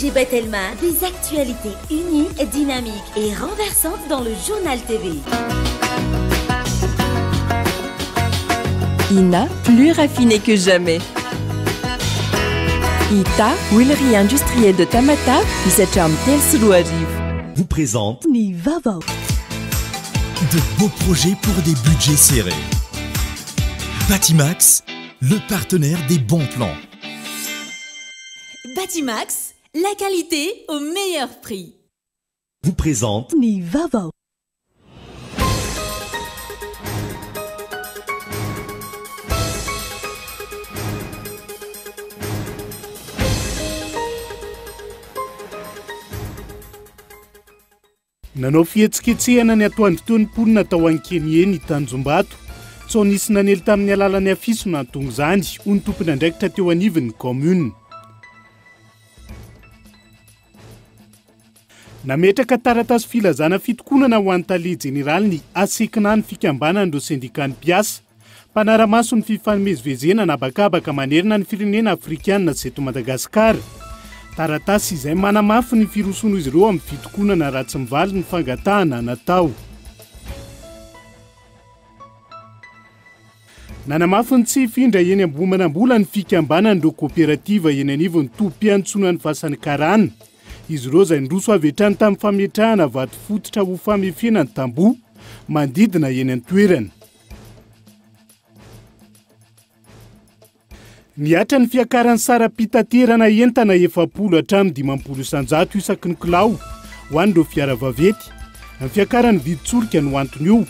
PDG Bethelma, des actualités uniques, dynamiques et renversantes dans le journal TV. INA, plus raffiné que jamais. ITA, huilerie industrielle de Tamata, qui s'acharne tel Sulouarif, vous présente Ni Vava. De beaux projets pour des budgets serrés. Batimax, le partenaire des bons plans. Batimax, la qualité au meilleur prix. Vous présente Ni Vava. Nanao fihetsiketsehana ny atoandro teo ny mponina tao Ankeny eny Tanjombato. Tsy nisy nanely tamin'ny alalan'ny afiso nahatonga izany, hoy ny tompon'andraikitra teo anivon'ny commune. Nametraka taratasy filazana fitokonana ho an'ny tale jeneraly ny asekina ny fikambanan'ireo sendikany mpiasa. Mpanara-maso ny fifamezivezena nabakabaka manerina ny firenena afrikanina sy eto Madagasikara. Taratasy izay manamafy ny firosoana izy ireo amin'ny fitokonana raha tsy mivaly ny fangatahana natao. Nanamafy ny tsy hifindra eny Ambohimanambola ny fikambanan'ireo kooperativa eny anivon'ny toom-piantsonan'ny Vasan'ny Karana. Izy ireo izay nroso avy hatrany tamin'ny fametrahana vato fototra ho famefena ny tamboho manodidina eny an-toerana. Niatra ny fiakaran'ny sara-pitaterana entana 700 hatramin'ny 500 isan-jato isaky ny kilao ho an'ireo fiara vavety. Ny fiakaran'ny viditsorika no antony io.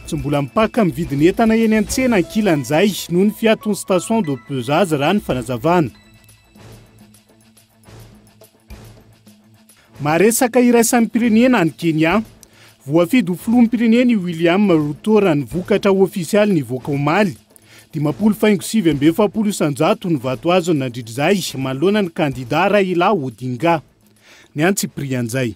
Tsy mbola mipaka amin'ny vidiny entana eny an-tsena ankilan'izay noho ny fiaton'ny station de pesage raha ny fanazavana. Maresaka iraisan'ny pirenena any Kenya. Voafidy ho filoham-pirenena William Ruto raha nivokatra ofisialy nivoaka omaly. 557 isan-jato ny vato azo nandritra izay manoloana ny kandida Raila Odinga. Ny Antsiprian'izay.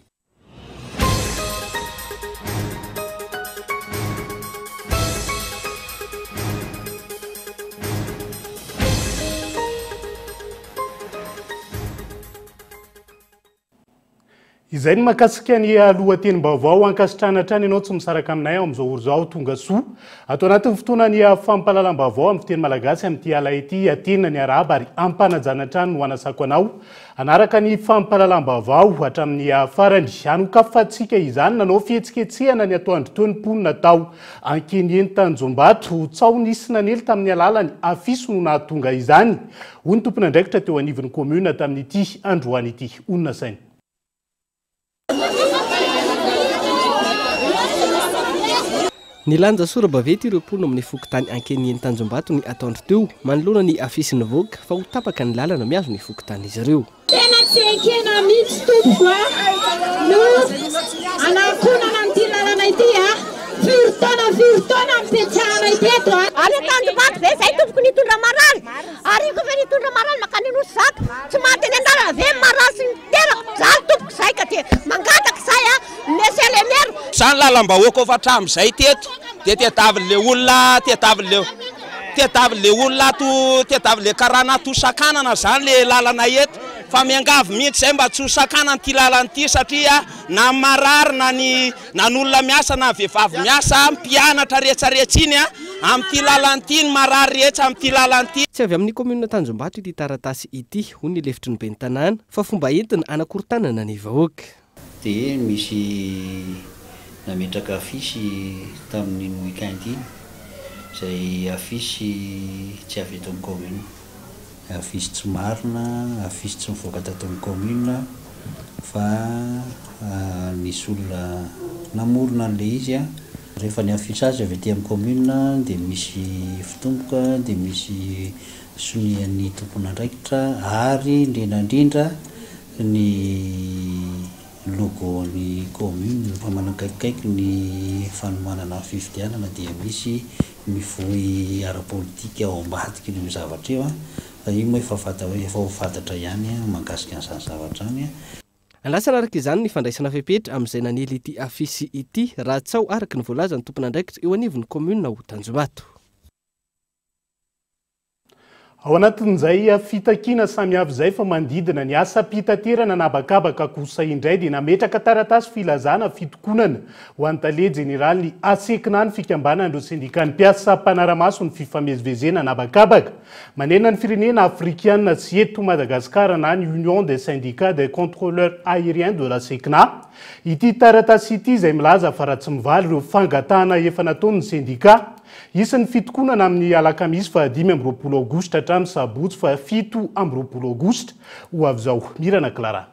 Izay ny makasika ny lohatenim-baovao ankasitrahana hatrany ianao tsy misaraka aminay amin'izao oro izao tonga soa. Atao anatin'ny fotoana ny fampahalalam-baovao amin'ny fiteny malagasy amin'ity ala ity atenina ny araba ary ampanajana hatrany no anasako anao. Anaraka ny fampahalalam-baovao hatramin'ny farany anokafantsika izany nanao fihetsiketsehana ny atoandro teo ny mponina tao Ankeny eny Tanjombato. Tsao nisy nanely tamin'ny alalany afiso no nahatonga izany. Hoy ny tompon'andraikitra teo anivon'ny commune tamin'ity androany ity. Onona sainy. Nilanja sora bavety ireo mponina amin'ny fokotany Ankeny eny Tanjombato ny atoandro teo manoloana ny afisy nivoaka fa ho tapaka ny lalana miazo ny fokotany izy ireo. Tena tsy ekena mihitsy tompo no anakonana amin'ity lalana ity firotaona mipetrahana ity eto Any Tanjombato ve zay tompoko nitondra marary ary ko ve nitondra marary makanino zaka tsy maty ny andalana ve marary sy miteraka zany tompoko zay ka ty mangataka zay neselemero zany lalam-bahoaka efa hatramin'izay teto dia tediavin'le olona tediavin'le olona tediavin'le karana tosakanana zany le lalana eto fa miangavy mihitsy zay mba tsy hosakanana ty lalana ity satria na marary na n'olona miasa na vehivavy miasa mpianatra rehetrarehetra iny amin'ity lalana ity ny marary rehetra amin'ity lalana ity. Tsy avy amin'ny commune Tanjombato ity taratasy ity hoy ny lefitry ny ben'ny tanàna fa fomba entina anakorontanana ny vahoaka. Dia misy nametraka afisy tamin'ny weekend iny izay afisy tsy avy eto amin'ny commune. Afisy tsy marina, afisy tsy mivoaka tato amin'ny commune fa nisy olona namorona an'le izy rehefa ny afisy azy avy ety amin'ny commune dia misy fitomboka dia misy sonian'ny tompon'andraikitra ary indrindrandrindra ny logo ny commune fa manakaikikaiky ny fanomanana fifidianana dia misy mivoy ara-politika ao ambadika ny zavatra io fa io moa efa ho fantatra ihany mahakasika an'izany zavatra any. Lasana araka izany ny fandraisana fepetra amin'izay nanely ity afisy ity raha tsao araka ny voalaza ny tompon'andraikitra eo anivon'ny commune ho Tanjombato. ao anatin'izay fitakina samihafa izay fa mandidina ny asa pitaterana na bakabaka kosa indray dia nametraka taratasy filazana fitokonana ho an'ny tale jeneraly ny asekina ny fikambanan'ireo sindika ny mpiasa mpanaramaso ny fifamezivezena na bakabaka manena ny firenena afrikiana sy eto Madagasikara na ny Union des syndicats des contrôleurs aériens de la SECNA. Ity taratasy ity izay milaza fa raha tsy mivaly ireo fangatahana efa nataon'ny sindika isan'ny fitokonana amin'ny alakamisy fa 5 aogositra hatramin'ny sabotsy fa 7 aogositra ho avy izao Mirana Clara.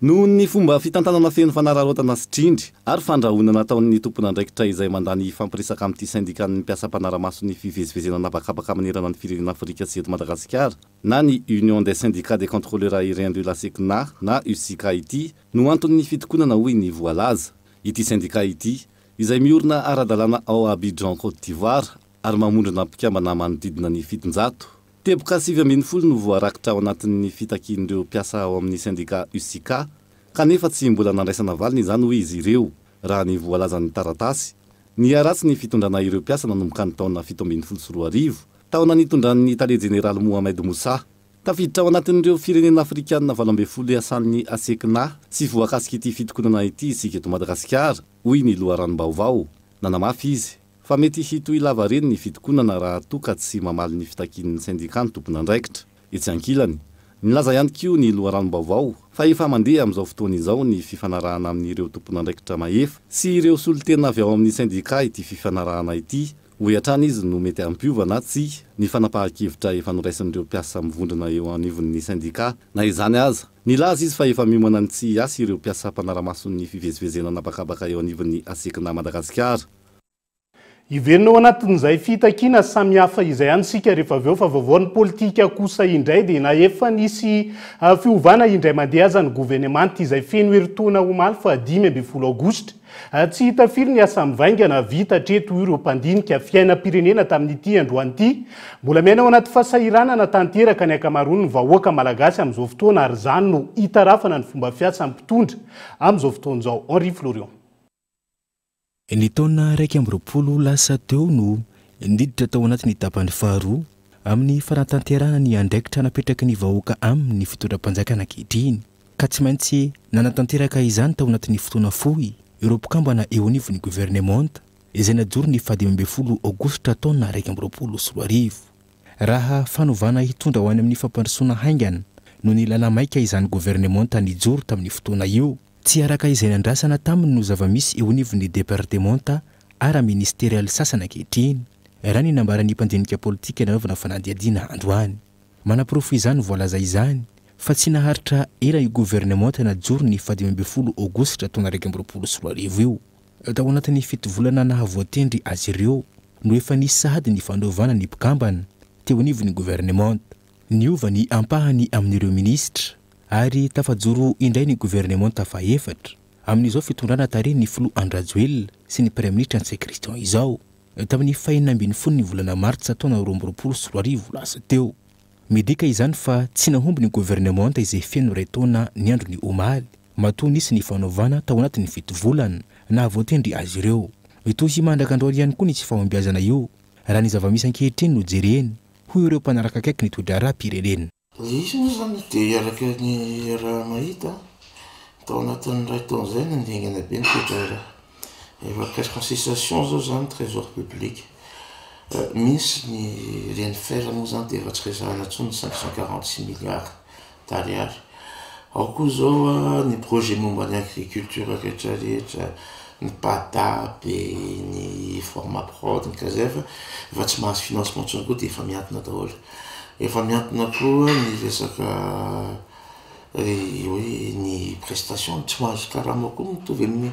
No ny fomba fitantanana feno fanararotana sy trindry ary fandrahona nataon'ny tompon'andraikitra izay mandany fampiresaka amin'ity syndikan'ny mpiasa mpanaramaso ny fivezivezena nabakabaka manerana ny firenena Afrika sy eto Madagasikara na ny Union des syndicats des contrôleurs aériens de la SECNA na USICA ity no anton'ny fitokonana hoy ny voalaza. Ity syndicat ity izay miorina ara-dalàna ao Abidjan Côte d'Ivoire ary mamondrona mpikambana manodidina ny 700 teboka 740 no voarakitra ao anatin'ny fitakin'ireo mpiasa ao amin'ny syndicat USICA kanefa tsy mbola nandraisana valiny izany hoy izy ireo raha ny voalazan'ny taratasy ny aratsy ny fitondrana ireo mpiasa nanomboka ny taona 1724 taona nitondran'ny tale jeneraly Mohamed Moussa tafiditra ao anatin'ireo firenena afrikanina 12 asan'ny asekina sy voakasika ity fitokonana ity isika eto Madagasikara hoy ny loharanom-baovao nanamafy izy fa mety hitoy lava reny ny fitokonana raha toka tsy mamaly ny fitakin'ny syndicat ny tompon'andraikitra. Etsy ankilany nilaza ihany koa ny loharanom-baovao fa efa mandeha amin'izao fotoana izao ny fifanarahana amin'ireo tompon'andraikitra mahefa sy ireo solitena avy ao amin'ny syndicat ity fifanarahana ity hoe hatrany izy no mety ampiovana tsy ny fanapahan-kevitra efa noraisin'ireo mpiasa mivondrona eo anivon'ny syndicat na izany aza nilaza izy fa efa miomana ny tsy asa ireo mpiasa mpanaramason'ny fivezivezena nabakabaka eo anivon'ny asekina Madagasikara. Iverina ao anatin'izay fitakina samihafa izay ansika rehefa avy eo fa vaovaon'ny politika kosa indray dia na efa nisy fiovana indray mandeha aza ny gouvernementy izay feno herintaona omaly fa 15 aogositra tsy hita firy ny asa mivaingana vita hatreto ireo mpandinika fiainam-pirenena tamin'ity androany ity mbola miaina ao anaty fahasahiranana tanteraka ny ankamaroany ny vahoaka malagasy amin'izao fotoana ary izany no hitarafana ny fomba fiasa mpitondra amin'izao fotoana izao. Henri Florian. Ny taona 20 lasa teo no niditra tao anatin'ny tapany faharoa amin'ny fanatanterana ny andraikitra napetraka ny vahoaka amin'ny fitondram-panjakana ankehitriny ka tsy maintsy nanatanteraka izany tao anatin'ny fotoana fohy ireo mpikambana eo anivon'ny gouvernementa izay najoro ny 15 aogositra taona 2024 raha fanovana hitondra ho any amin'ny fampandrosoana haingana no ny lalamaika izany gouvernementa nijoro tamin'ny fotoana io tsy araka izay nandrasana taminy no zava-misy eo anivon'ny departementa ara-ministerialy sasana ankehitriny raha ny nambarany mpandinika politika nanaovana fanadihadiana androany manaprofo izany voalaza izany fa tsy naharitra ela io gouvernementa najoro ny 15 aogositra taona 2024 io tao anatin'ny fitovolana nahavoatendry azy ireo no efa nisy sahady ny fandovana ny mpikambana teo anivon'ny gouvernementa niova ny ampahany amin'ireo ministra ary tafajoro indray ny gouvernementa fa efatra amin'izao fitondrana tare ny Flo Andrajoel sy ny premier ministre Antse Christian izao tamin'ny 20 ny volana martsa taona 2024 lasa teo midika izany fa tsy nahomby ny gouvernementa izay feno ray taona ny andro ny omaly matoa nisy ny fanaovana tao anatin'ny fitovolana na voatendry azy ireo itoy mandrakandroany ihany koa ny tsy fahombiazana io raha ny zava-misy ankehitriny no jereny hoy ireo mpanaraka akaiky ny tondra raha-pirenena. Izy moa zany dia araka ny raha mahita tao anatin'ny ray taona izay nandingana be ny toetra raha efa presque concession zao zany trésor public misy ny reny fer moa zany dia efa tsy rezahana intsony 546 milliards d'ariary ao koa zao ny projet momba ny agriculture rehetrarehetra ny patabe ny formaprod ny kazefa efa tsy mahazo financement intsony koa dia efa miantona daholo efa miantona koa ny resaka hoe ny prestation tsy mahazo karama koa mitovy amin'ny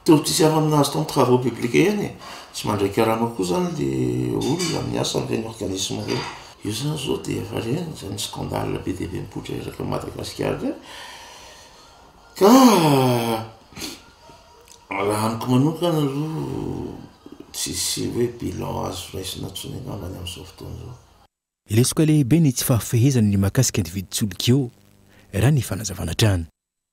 tsisy avy aminazy tao travaux publics ihany tsy mandray karama koa zany le olona miasa amin'ireny organisme reny io zany zao dia efa reny zany scandale be dia be mipoitra eraka Madagasikara reny ka raha amiko manokana aloha tsisy hoe bilan azo raisina intsony angambany amin'izao fotoana zao. Ilesoko lehibe ny tsy fahafehezana ny mahakasika individy tsolika io raha ny fanazavana trano.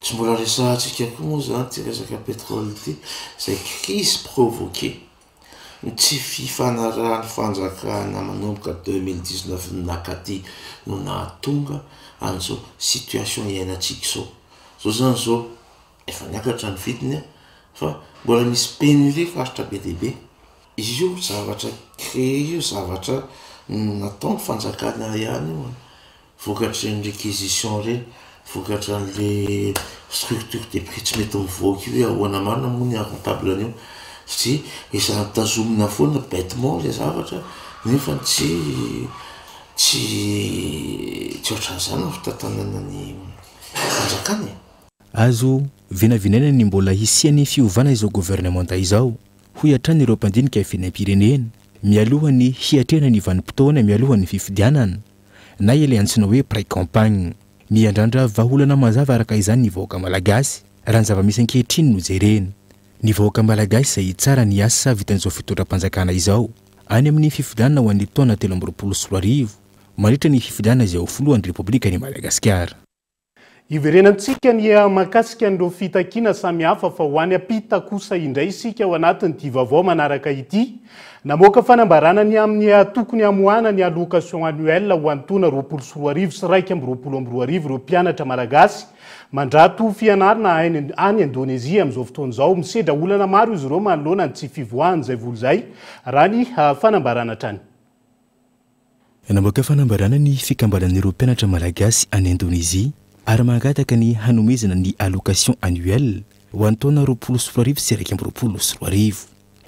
Tsy mbola resahantsika koa moa zany ty resaka pétrole ty zay crise provoquée tsy fifanarahany fanjakana manomboka 2019 nakaty no nahatonga an'izao situation iainantsika zao. Zao zany zao efa niakatra ny vidiny fa mbola misy pénurie faritra be dehibe. Io zavatra créé, io zavatra natao fanjakana ihany io. Vokatra ny réquisition reny, vokatra le structure des prix tsy mety mivoaka io ahoana marina moa ny comptable an'io. Satria isana tazomina foana bêtement le zavatra nefa tsy ohatran'izany ny fitantanana ny fanjakana. Azo vinavinaina ny mbola hisiany fiovana izao gouvernementa izao hoy hatrany ireo mpandinika fiainam-pirenena mialohany hiatrena ny vanim-potoana mialohany fifidianana na ilay antsona hoe pré-campagne miandrandra vahaolana mazava araka izany ny vahoaka malagasy raha ny zava-misy ankehitriny no jerena. Ny vahoaka malagasy izay tsara ny asa vitan'izao fitondram-panjakana izao any amin'ny fifidianana ho an'ny taona 2024 mandritra ny fifidianana izay ho foloan'ny Repoblika ny Madagasikara. Iverenantsika ny makasika an'ireo fitakiana samihafa fa ho any ampita kosa indray isika ao anatin'ity vaovao manaraka ity. Namoaka fanambarana ny amin'ny tokony amoahana ny allocation annuelle ho antoana 24 sy 122 ireo mpianatra malagasy mandrato fianarana any Indonezia amin'izao fotoana izao. Misedra olana maro izy ireo manoloana ny tsy fivoahany izay vola izay raha ny fanambarana hatrany. Namoaka fanambarana ny fikambanan'ireo mpianatra malagasy any Indonezia ary mangataka ny hanomezana ny allocation annuelle ho antaona 24 sy 122.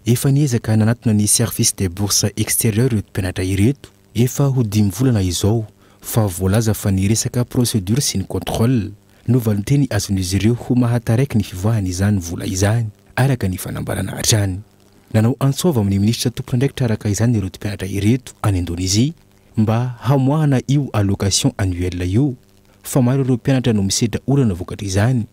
Efa niezaka nanatona ny service des bourses extérieures ireto mpianatra ireto efa ho 10 volana izao fa voalaza fa ny resaka procédure sy ny contrôle no valinteny azon'izy ireo ho mahataraiky ny fivoahany izany vola izany araka ny fanambarana hatrany. Nanao antsova amin'ny ministra tompon'andraikitra araka izany ireto mpianatra ireto any Indonezia mba hamoahana io allocation annuelle io fa maro ireo mpianatra no misedra olana vokatra izany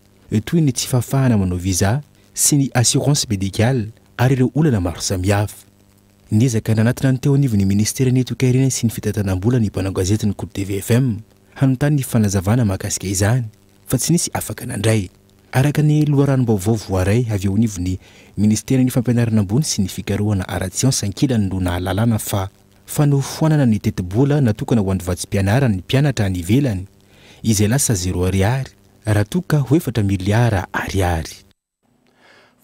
toy ny tsy fafahana manao visa sy ny assurance médicale ary ireo olana maro samihafa. Niezaka nanatona ny teo anivon'ny ministera ny tokairina sy ny fitantanam-bola ny mpanao gazety ny Cote TVFM hanontany ny fanazavana mahakasika izany fa tsy nisy afaka nandray. Araka ny loharanom-baovao voaray avy eo anivon'ny ministera ny fampianarana ambony sy ny fikarohana ara-tsiansa ankilany no nahalalana fa fanofoanana ny teti-bola natokana ho an'ny vatsim-pianarana ny mpianatra any ivelany izay lasa 0 ariary raha toka ho 4 miliara ariary.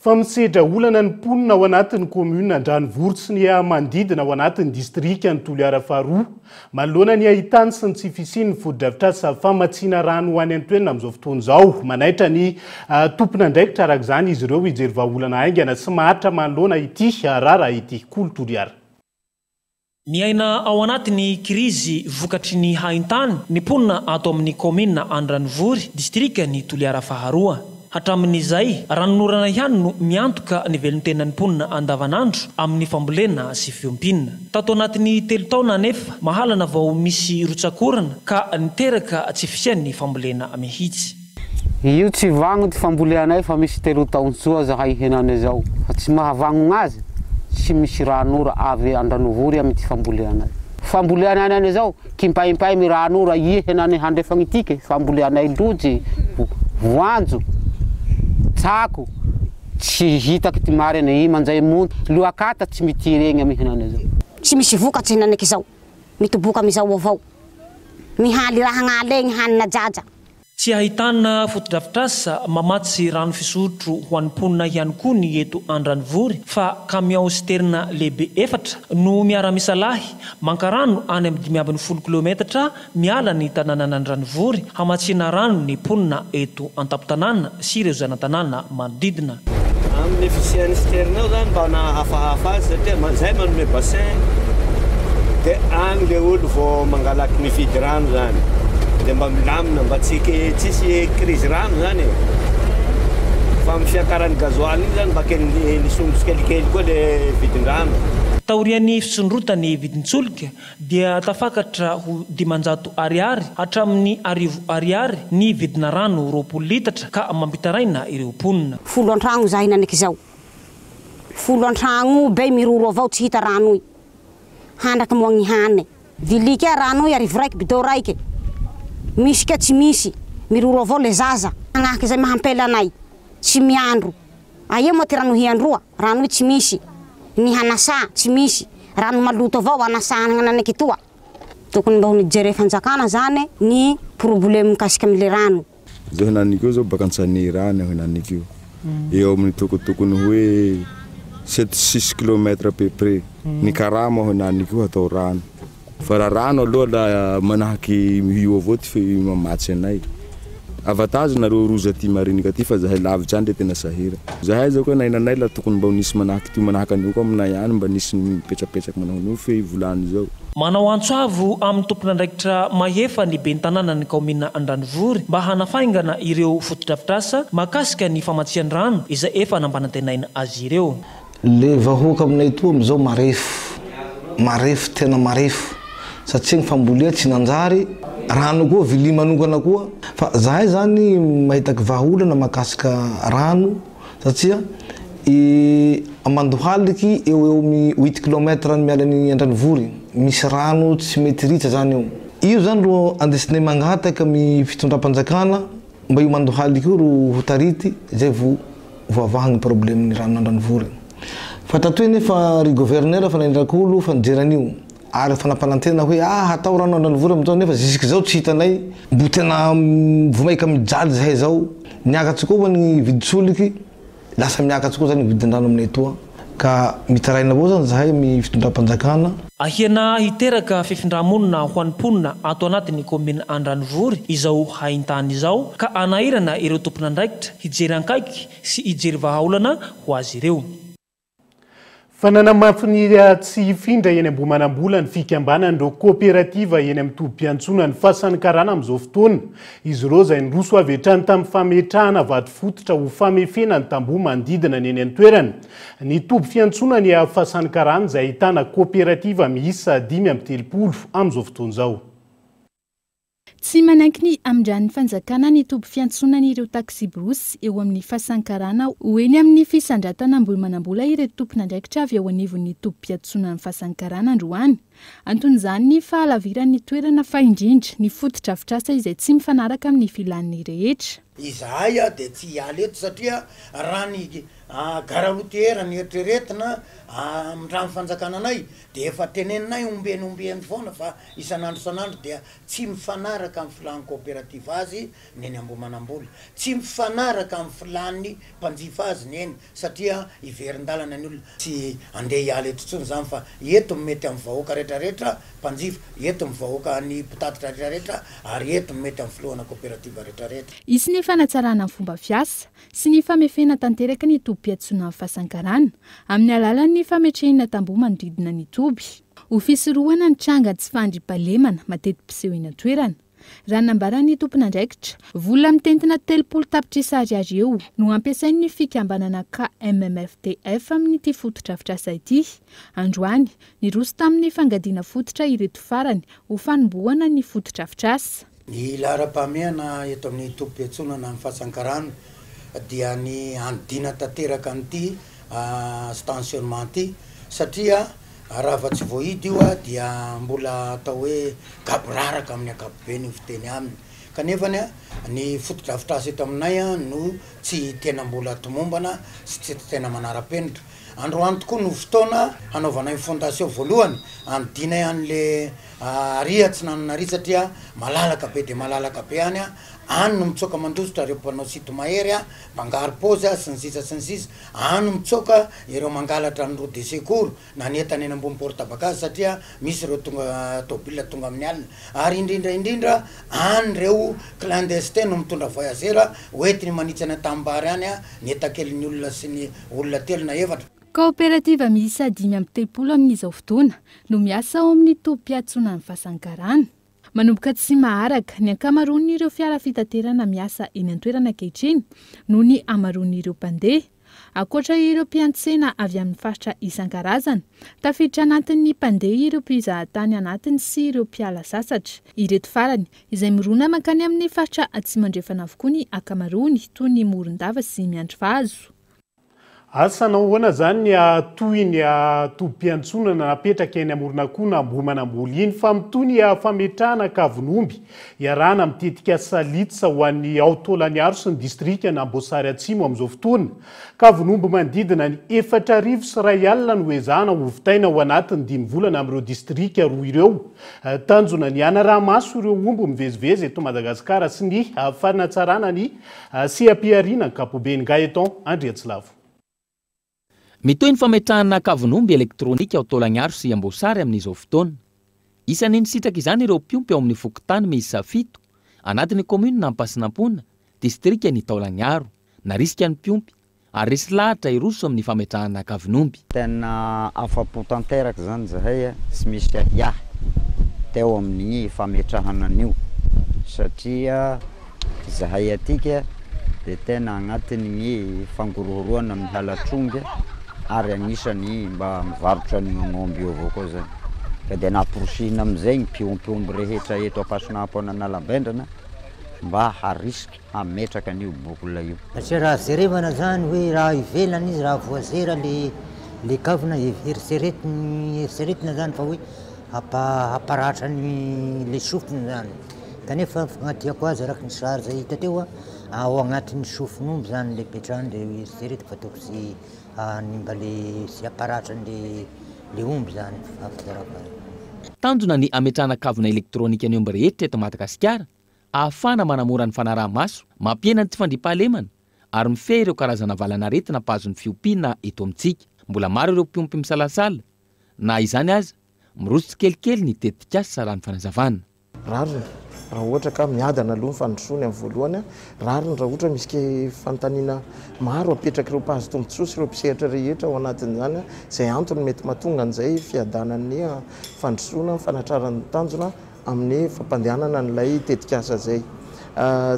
Fa misedra olana ny mponina ao anatin'ny commune Andranovory sy ny manodidina ao anatin'ny distrika ny Toliara Faharoa manoloana ny ahitany sy ny tsy fisian'ny foto-drafitrasa famatsiana rano ho any Antoerana amin'izao fotoana izao. Manaitra ny tompon'andraikitra araka izany izy ireo hijery vahaolana haingana sy mahatra manoloana ity rara ity Kolo Toliara. Miaina ao anatin'ny krizy vokatry ny haintany ny mponina ato amin'ny commune Andranovory distrika ny Toliara Faharoa. Hatramin'izay ranonorana ihany no miantoka ny velon-tenan'ny mponina andavanandro amin'ny fambolena sy fiompinina. Tato anatin'ny 3 taona nefa mahalana vao misy rotsakorana ka niteraka tsy fisian'ny fambolena mihitsy. Io tsy vagno ty famboleanay fa misy 3 taona soa zahay henany zao fa tsy mahavagno azy tsy misy ranora avy Andranovory amin'ny famboleanay. Famboleanay any zao kimpaimpay mi ranora ie henany handrefagny tike famboleanay lojy voanjo tsako tsy hitako ty marina manjay monty loakata tsy mitiregny amin'ny henany zao. Tsy misy vokatsy henanaiky zao mitoboka amizao avao mihaly raha gnalegny hanina jaja. Tsy ahitana foto-drafitrasa mamatsy rano fisotro ho an'ny mponina ihany koa ny eto Andranovory fa camion citerne lehibe 4 no miara-misalahy mankarano any amin'ny 5 kilometatra miala ny tanàna Andranovory hamatsiana rano ny mponina eto an-tampon-tanàna sy ireo zana-tanàna manodidina. Amin'ny fisian'ny citerne ao zany mba nahafahafa azy satria zay manome bassin dia agny le olo vao mangalaky mividy rano zany. Dia mba milamina mba tsisy crise rano zany fa amin'ny fiakaran'ny gazoaly iny zany mba kely nisondro kelikely koa le vidin-drano. Taorian'ny fisondrotany vidin-tsolika dia tafakatra ho 500 ariary hatramin'ny 1000 ariary ny vidina rano 20 litatra ka mampitaraina ireo mponina. 10 an-tragno zahay nanaiky zao 10 an-tragno be miroro avao tsy hita rano i handraky moagny hane vilika rano i arivo raiky bidô raiky misy ka tsy misy miroro avao le zaza agnahaky zay mahampela anay tsy miandro aia mo ty rano hiandroa rano i tsy misy ny hanasa tsy misy rano maloto avao anasahana anaky toa tokony mba hony jere fanjakana zany ny problème mikasika amile rano zao henaniko zao baka antsanirany henaniko eo amin'ny tokotokony hoe 7-6 km à peu près ny karama henaniko atao rano fa rano aloha la manahaky io avao ty mamatsy anay avantage nareo roza ty marinika ty fa zahay lavitra any le tena sahira zahay zao koa nainanay la tokony mba nisy manahaky ty manahaka anio koa aminay any mba nisy mipetrapetraky manao anio fe volany zao manao antsoavo amin'ny tompon'andraikitra mahefa ny be ny tanàna ny kaomina Andranovory mba hanafaingana ireo fotodrafitrasa mahakasika ny famatsian-drano izay efa nambanantenaina azy ireo. Le vahoaka aminay toa amizao marefo tena marefo satria ny fambolia tsy nanjary rano koa vili manokana koa fa zahay zany mahitaky vahaolana mahakasika rano satria amandohaliky eo mi 8 km ny mialany Andranovory misy rano tsy mety ritra zany io zany ro andesinay mangataka mi fitondram-panjakana mba io mandohaliky io ro hotarity zay voavahagny problème ny rano Andranovory fa tatoy nefa ry gouverneur fa naindrak'olo fa nijeran'io ary fanampanantena hoe hatao rano Andranovory amizao nefa zisiky zao tsy hitanay mbo tena vomaika mijaly zahay zao niakatsy koa ny viditsoliky lasa miakatsy koa zany vidin-drano aminay toa ka mitaraina avao zany zahay mi fitondram-panjakana ahiana hiteraka fifindramonina ho an'mponina ato anatin'ny komina Andranovory izao haintany izao ka anahirana ireo tompon'andraikitra hijery ankaiky sy hijery vahaolana ho azy ireo. Fa nanamafy ny tsy hifindra eny Ambohimanambola ny fikambanan'ireo kooperativa eny amin'ny tobim-piantsoana ny fasan'ny karana amin'izao fotoana. Izy ireo izay noroso avy hatrany tamin'ny fametrahana vato fototra ho famefena ny tamboho manodidina ny eny an-toerana. Ny tobim-piantsoana ny fasan'ny karana izay ahitana kooperativa miisa 530 amin'izao fotoana izao. Tsy manaiky ny amindran'ny fanjakana ny tobim-fiantsonan'ireo taxibrosy eo amin'ny fasankarana ho eny amin'ny fisandratana Ambohimanambola ireto tompon'andraikitra avy ao anivon'ny tobim-piantsonan'ny fasankarana androany. Anton'izany ny fahalaviran'ny toerana fa indrindra ny fotodrafitrasa izay tsy mifanaraka amin'ny filan'ny rehetra. Izahay dia tsy hialy eto satria raha ny garalotiera ny eritreretina amin'ny fanjakananay dia efa teneninay omben'ny foana fa isan'andro dia tsy mifanaraka amin'ny filan'ny kooperativa azy neny Ambohimanambola, tsy mifanaraka amin'ny filan'ny mpanjifa azy neny satria iverin-dalana ny olona tsy andeha hialy eto tsony zany fa eto mety amin'ny vahoaka rehetrarehetra mpanjifa, eto amin'ny vahoaka ny mpitatitra rehetrarehetra ary eto mety amin'ny filohana kooperativa rehetrarehetra. Isy ny fanatsarana ny fomba fiasa sy ny famefena tanteraka ny tobim-piantsonana ny fasankarana amin'ny alalan'ny fametrahana tamboho manodidina ny toby. Ho fisorohana ny tranga tsy fandriam-pahalemana mateti-piseho eny an-toerana. Raha nambaran'ny tompon'andraikitra, vola mitentina 30 tapitrisa ariary eo no ampiasain'ny fikambanana KMMFTF amin'ity fotodrafitrasa ity. Androany, niroso tamin'ny fangadiana fototra ireto farany ho fanombohana ny fotodrafitrasa. Ny lara-pameana eto amin'ny tobim-piantsonana ny fasankarana dia ny andina tanteraka an'ity stationnement ity satria raha va tsy voahidy io dia mbola atao hoe gaboraraka amin'ny ankapobeny ny fiteny aminy kanefany ny fotodrafitrasa eto aminay no tsy tena mbola tomombana sy tsy tena manara-penitra. Androany tokoa no fotoana hanaovanay fondation voalohany andinay an'le rihatsy nananary satria malalaka be dia malalaka be any any no mitsoka mandositra ireo mpanao sito mahery mangary pôzy sy ny sisa any no mitsoka ireo mangalatra ny roue de secours na ny entana eny ambony porte-bagazy satria misy ireo tonga tôbila tonga amin'ny alina ary indrindra any ireo clandestin no mitondra voyageur hoentiny manitsy any tambary any ny etakelin'ny olona sy ny olona telo na efatra. Kooperativa miisa 530 amin'izao fotoana no miasa ao amin'ny tobim-piantsonana ny fasankarana. Manomboka tsy maharaka ny ankamaroan'ireo fiara fitaterana miasa eny an-toerana ankehitriny noho ny amaroan'ireo mpandeha. Ankoatra ireo mpiantsena avy amin'ny faritra isan-karazany, tafiditra anatin'ny mpandeha ireo mpizahatany anatiny sy ireo mpiala sasatra. Ireto farany izay mirona mankany amin'ny faritra Atsimandrefana avokoa ny ankamaroany toy ny Morondava sy Miantrovahazo. asa nahoana zany ny atoy ny tobim-piantsonana napetraka eny Amoron'Akoho mbo manamboly iny fa mitony fametrahana Kavinomby iarahana mitetika salitsa ho an'ny Aotolaniaro sy ny distrika na Amboasary Atsimo amin'izao fotoana. Kavinomby manodidina ny 4,000 sy iray alina no ezahana hovitaina ao anatin'ny 5 volana amin'ireo distrika roa ireo. Tanjona ny anaramaso ireo omby mivezivezy eto Madagasikara sy ny fanatsarana ny sehampiariana Kapobeny Gaeton Andriatsilavo. Mitoy ny fametrahana Kavinomby elektronika Aotolaniaro sy Amboasary amin'izao fotoana. Isan'ny sitraka izany ireo mpiompy ao amin'ny fokotany miisa 7 anatin'ny commune Nampasinampoana, distrika ny Taolaniaro, na risika ny mpiompy ary resy lahatra iroso amin'ny fametrahana Kavinomby. Tena afapo tanteraka zany zahay sy misy ahiahy teo amin'ny fametrahana an'io satria zahay atika dia tena agnatin'ny fangorohoroana amin'ny halatronga ary agnisan'ny mba mivarotra ny aomby eo avao koa zany. Ka dia naporosihina amin'izay ny mpiompy rehetra eto Ampasinampoana Analambendrana mba harisika hametraka an'io bokola io. Satria raha jerevana zany hoe raha ivelana izy raha voazera le kavina eritseretina zany fa hoe haparatra le sofiny zany. Kanefa fagnadiako azy araka ny sary zay hita teo ao agnatin'ny sofin'omby zany le petrahany le eritseretina fataoko sy mba le sy haparatra le omby zany afazarako azy. Tanjona ny ametrahana kavina elektronika ny omby rehetra eto Madagasikara ahafana manamora ny fanaraha-maso, mampiena ny tsy fandriampahalemana ary mifehy ireo karazana valanaretina mpahazon'ny fiompiana eto amintsika. Mbola maro ireo mpiompy misalasala na izany aza miroso kelikely ny tetikasa raha ny fanazavana. Rariny raha ohatra ka miadana aloha ny fandrosoany amin'ny voalohany, rariny raha ohatra misy ke fanontaniana maro apetraka ireo mpahazo tombotsoa sy ireo mpisehatra rehetra ao anatin'izany, izay antony mety mahatonga an'izay fiadanan'ny fandrosoana fanatraran'ny tanjona amin'ny fampandehanana n'ilay tetikasa zay.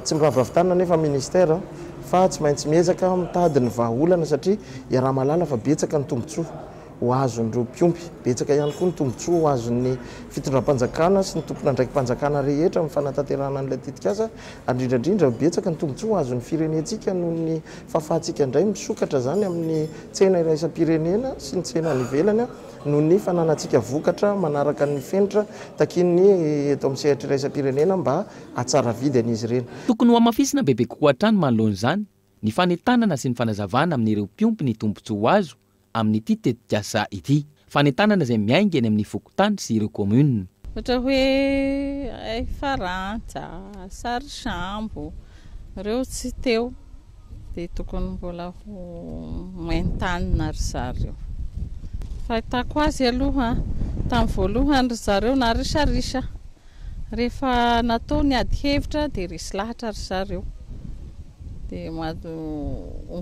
Tsy mirahavavitana nefa ministera fa tsy maintsy miezaka mitady ny vahaolana satria iaraha malala fa betsaka ny tombotsoa ho azon'ireo mpiompy, betsaka ihany koa ny tombotsoa ho azon'ny fitondram-panjakana sy ny tompona andraiki-panjakana rehetra amin'ny fanatanterahana an'ilay tetikasa, indrindrandrindra betsaka ny tombotsoa ho azon'ny firenentsika noho ny fahafahantsika indray misokatra zany amin'ny tsena iraisam-pirenena sy ny tsena any ivelany noho ny fananantsika vokatra manaraka ny fenitra takin'ny eto amin'ny sehatra iraisam-pirenena mba hatsara vidy an'izy ireny. Tokony ho amafisina bebe kokoa hatrany manoloan'izany ny fanentanana sy ny fanazavana amin'ireo mpiompy ny tombotsoa ho azo amin'ity tetikasa ity, fanentanana izay miaingany amin'ny fokotany sy ireo commune. Ohatra hoe farantsa, sary sambo, ireo tsy teo dia tokony mbola ho main-tanina ry zareo. Fahitako azy aloha tamin'ny voalohany ry zareo na risarisa, rehefa natao ny ady hevitra dia resy lahatra ry zareo. Dia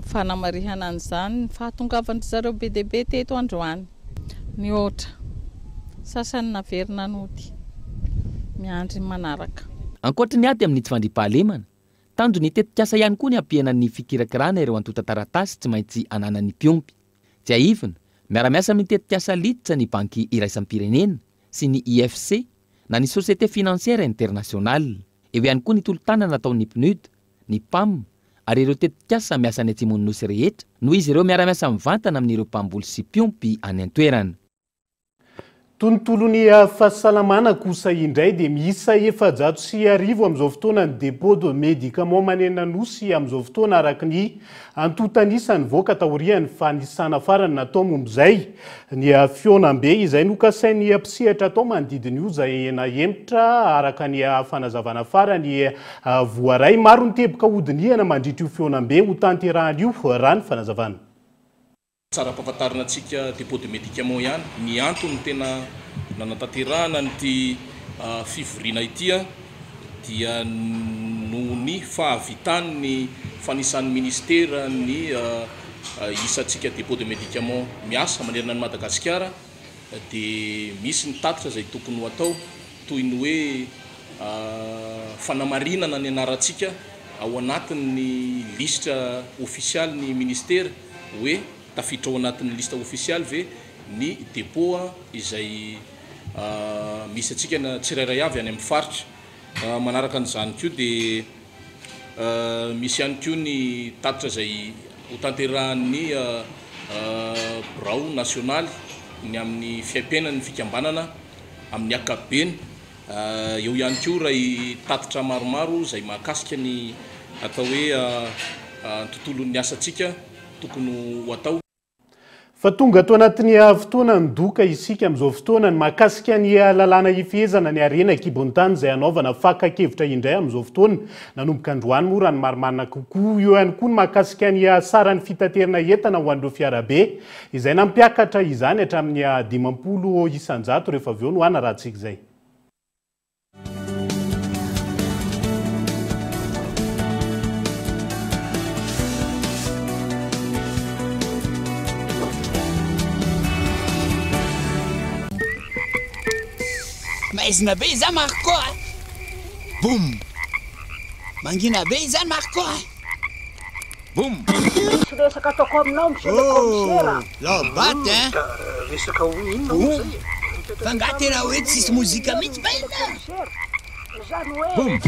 fanamarihana an'izany fahatongavan'ny zareo be dia be teto androany. Ny ohatra sasany naverina nody miandry manaraka. Ankoatra ny ady amin'ny tsy fandriampahalemana, tanjony tetikasa ihany koa ny ampiana ny fikirakirana ireo antota taratasy tsy maintsy ananan'ny mpiompy. Tsy aivina, miara-miasa amin'ny tetikasa liditra ny banky iraisam-pirenena sy ny IFC na ny Société Financière Internationale. Eo ihany koa ny tolotanana nataon'ny PNUD, ny PAM ary ireo tetikasa miasa ny atsimonosy rehetra noho izy ireo miara-miasa mivantana amin'ireo mpamboly sy mpiompy any an-toerana. Tontolon'ny fahasalamana kosa indray dia miisa 450 amin'izao fotoana ny dépôt de médicament manena nosy amin'izao fotoana araka ny antotanisany voaka taorian'ny fanisana farany natao momba izay. Ny Fionnambe izay nokasain'ny mpisehatra atao manodidina io izay nahemitra araka ny fanazavana farany voaray. Maro ny teboka hodinihana mandritra io Fionnambe ho tanterahana io raha ny fanazavana. Tsara ampahafantarina antsika dépôt de médicament ihany ny antony tena nanatanterahana nyty fivoriana ity dia noho ny fahavitan'ny fanisan'ny ministera ny isatsika dépôt de médicament miasa manerana ny Madagasikara dia misy ny tatitra izay tokony ho atao toy ny hoe fanamarinana ny anarantsika ao anatin'ny listra ofisialy ny ministera hoe tafiditra ao anatin'ny lista ofisialy ve ny dépôt izay misy atsika na tsirairay avy any amin'ny faritra. Manaraka an'izany koa dia misy ihany koa ny tatitra izay ho tanterahan'ny birao nasionaly ny amin'ny fiaimpiainany fikambanana amin'ny akapobeny eo ihany koa raha tatitra maromaro zay mahakasika ny atao hoe tontolon'ny asantsika tokony ho atao. Fa tonga ato anatin'ny fotoana nidoka isika amin'izao fotoana ny mahakasika ny lalàna ifehezana ny arena kibon-tany izay anaovana fakakevitra indray amin'izao fotoana nanomboka androany moa raha ny marimarina kokoa. Eo ihany koa ny mahakasika ny sarany fitaterana entana ho an'ireo fiarabe izay nampiakatra izany hatramin'ny 50 isan-jato rehefa avy eo no hana raha tsika izay. Maizina be izany Marco. Boum. Mangina be izany Marco. Boum. Resaka ataoko aminao monsieur le commissaire. Lobaty hein. Resaka inona? Fa nga tena hoe tsisy mozika mihitsy ba ina. Zany hoe. Boum.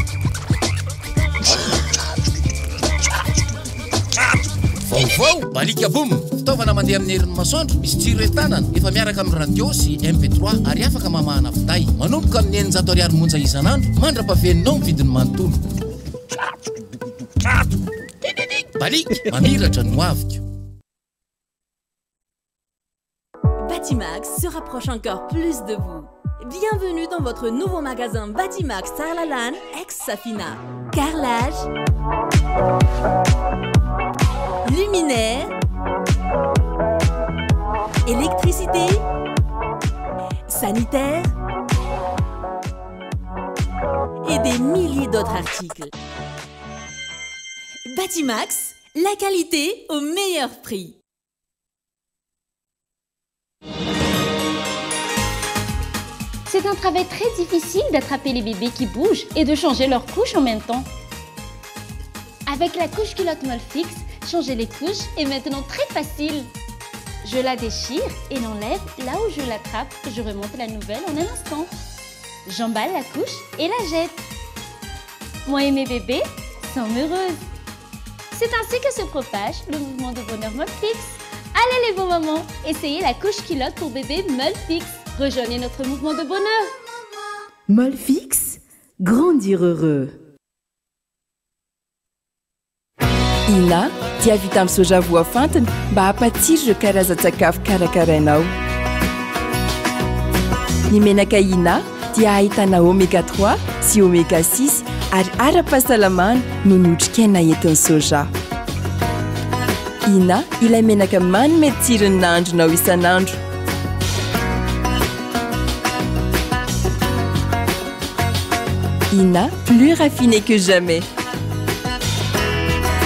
Vaovao balika boum. Fitaovana mandeha amin'ny herin'ny masoandro misy jiro entanana efa miaraka amin'ny radio sy MP3 ary afaka mamahana finday manomboka amin'ny 900 ariary monja isan'andro mandra-pahaveninao ny vidiny manontolo. Balika mamiratra no avika. Batimax se rapproche encore plus de vous. Bienvenue dans votre nouveau magasin Batimax Tarlalan, ex-Safina. Carrelage, luminaire, électricité, sanitaire et des milliers d'autres articles. Batimax, la qualité au meilleur prix. C'est un travail très difficile d'attraper les bébés qui bougent et de changer leurs couches en même temps. Avec la couche culotte Molfix, changer les couches est maintenant très facile. Je la déchire et l'enlève là où je l'attrape. Je remonte la nouvelle en un instant. J'emballe la couche et la jette. Moi et mes bébés sont heureuses. C'est ainsi que se propage le mouvement de bonheur Molfix. Allez les beaux mamans, essayez la couche culotte pour bébé Molfix. Rejoignez notre mouvement de bonheur. Molfix, grandir heureux. Ina, dia vita amin'ny soja voafantina mba hampatsiro ireo karazan-tsakafo karakarainao. Ny menaka Ina dia ahitana oméga 3 sy oméga 6 ary ara-pahasalamana no notrikaina entin'ny soja. Ina, ilay menaka manome tsirony nahandronao isan'andro. Ina, plus raffiné que jamais.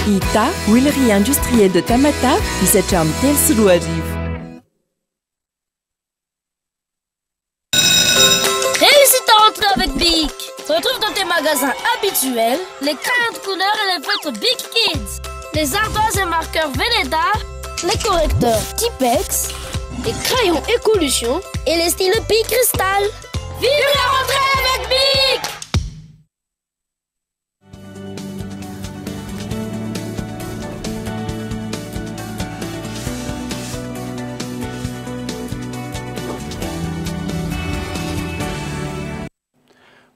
Ita, huilerie industrielle de Tamata, misy hatramin'ny 3 sy 4 arivo. Réussis ta rentrée avec Bic. Retrouve dans tes magasins habituels les crayons de couleur et les feutres Bic Kids, les ardoises et marqueurs Velleda, les correcteurs Tipex, les crayons Écolution et les stylos Bic Cristal. Vive la rentrée avec Bic!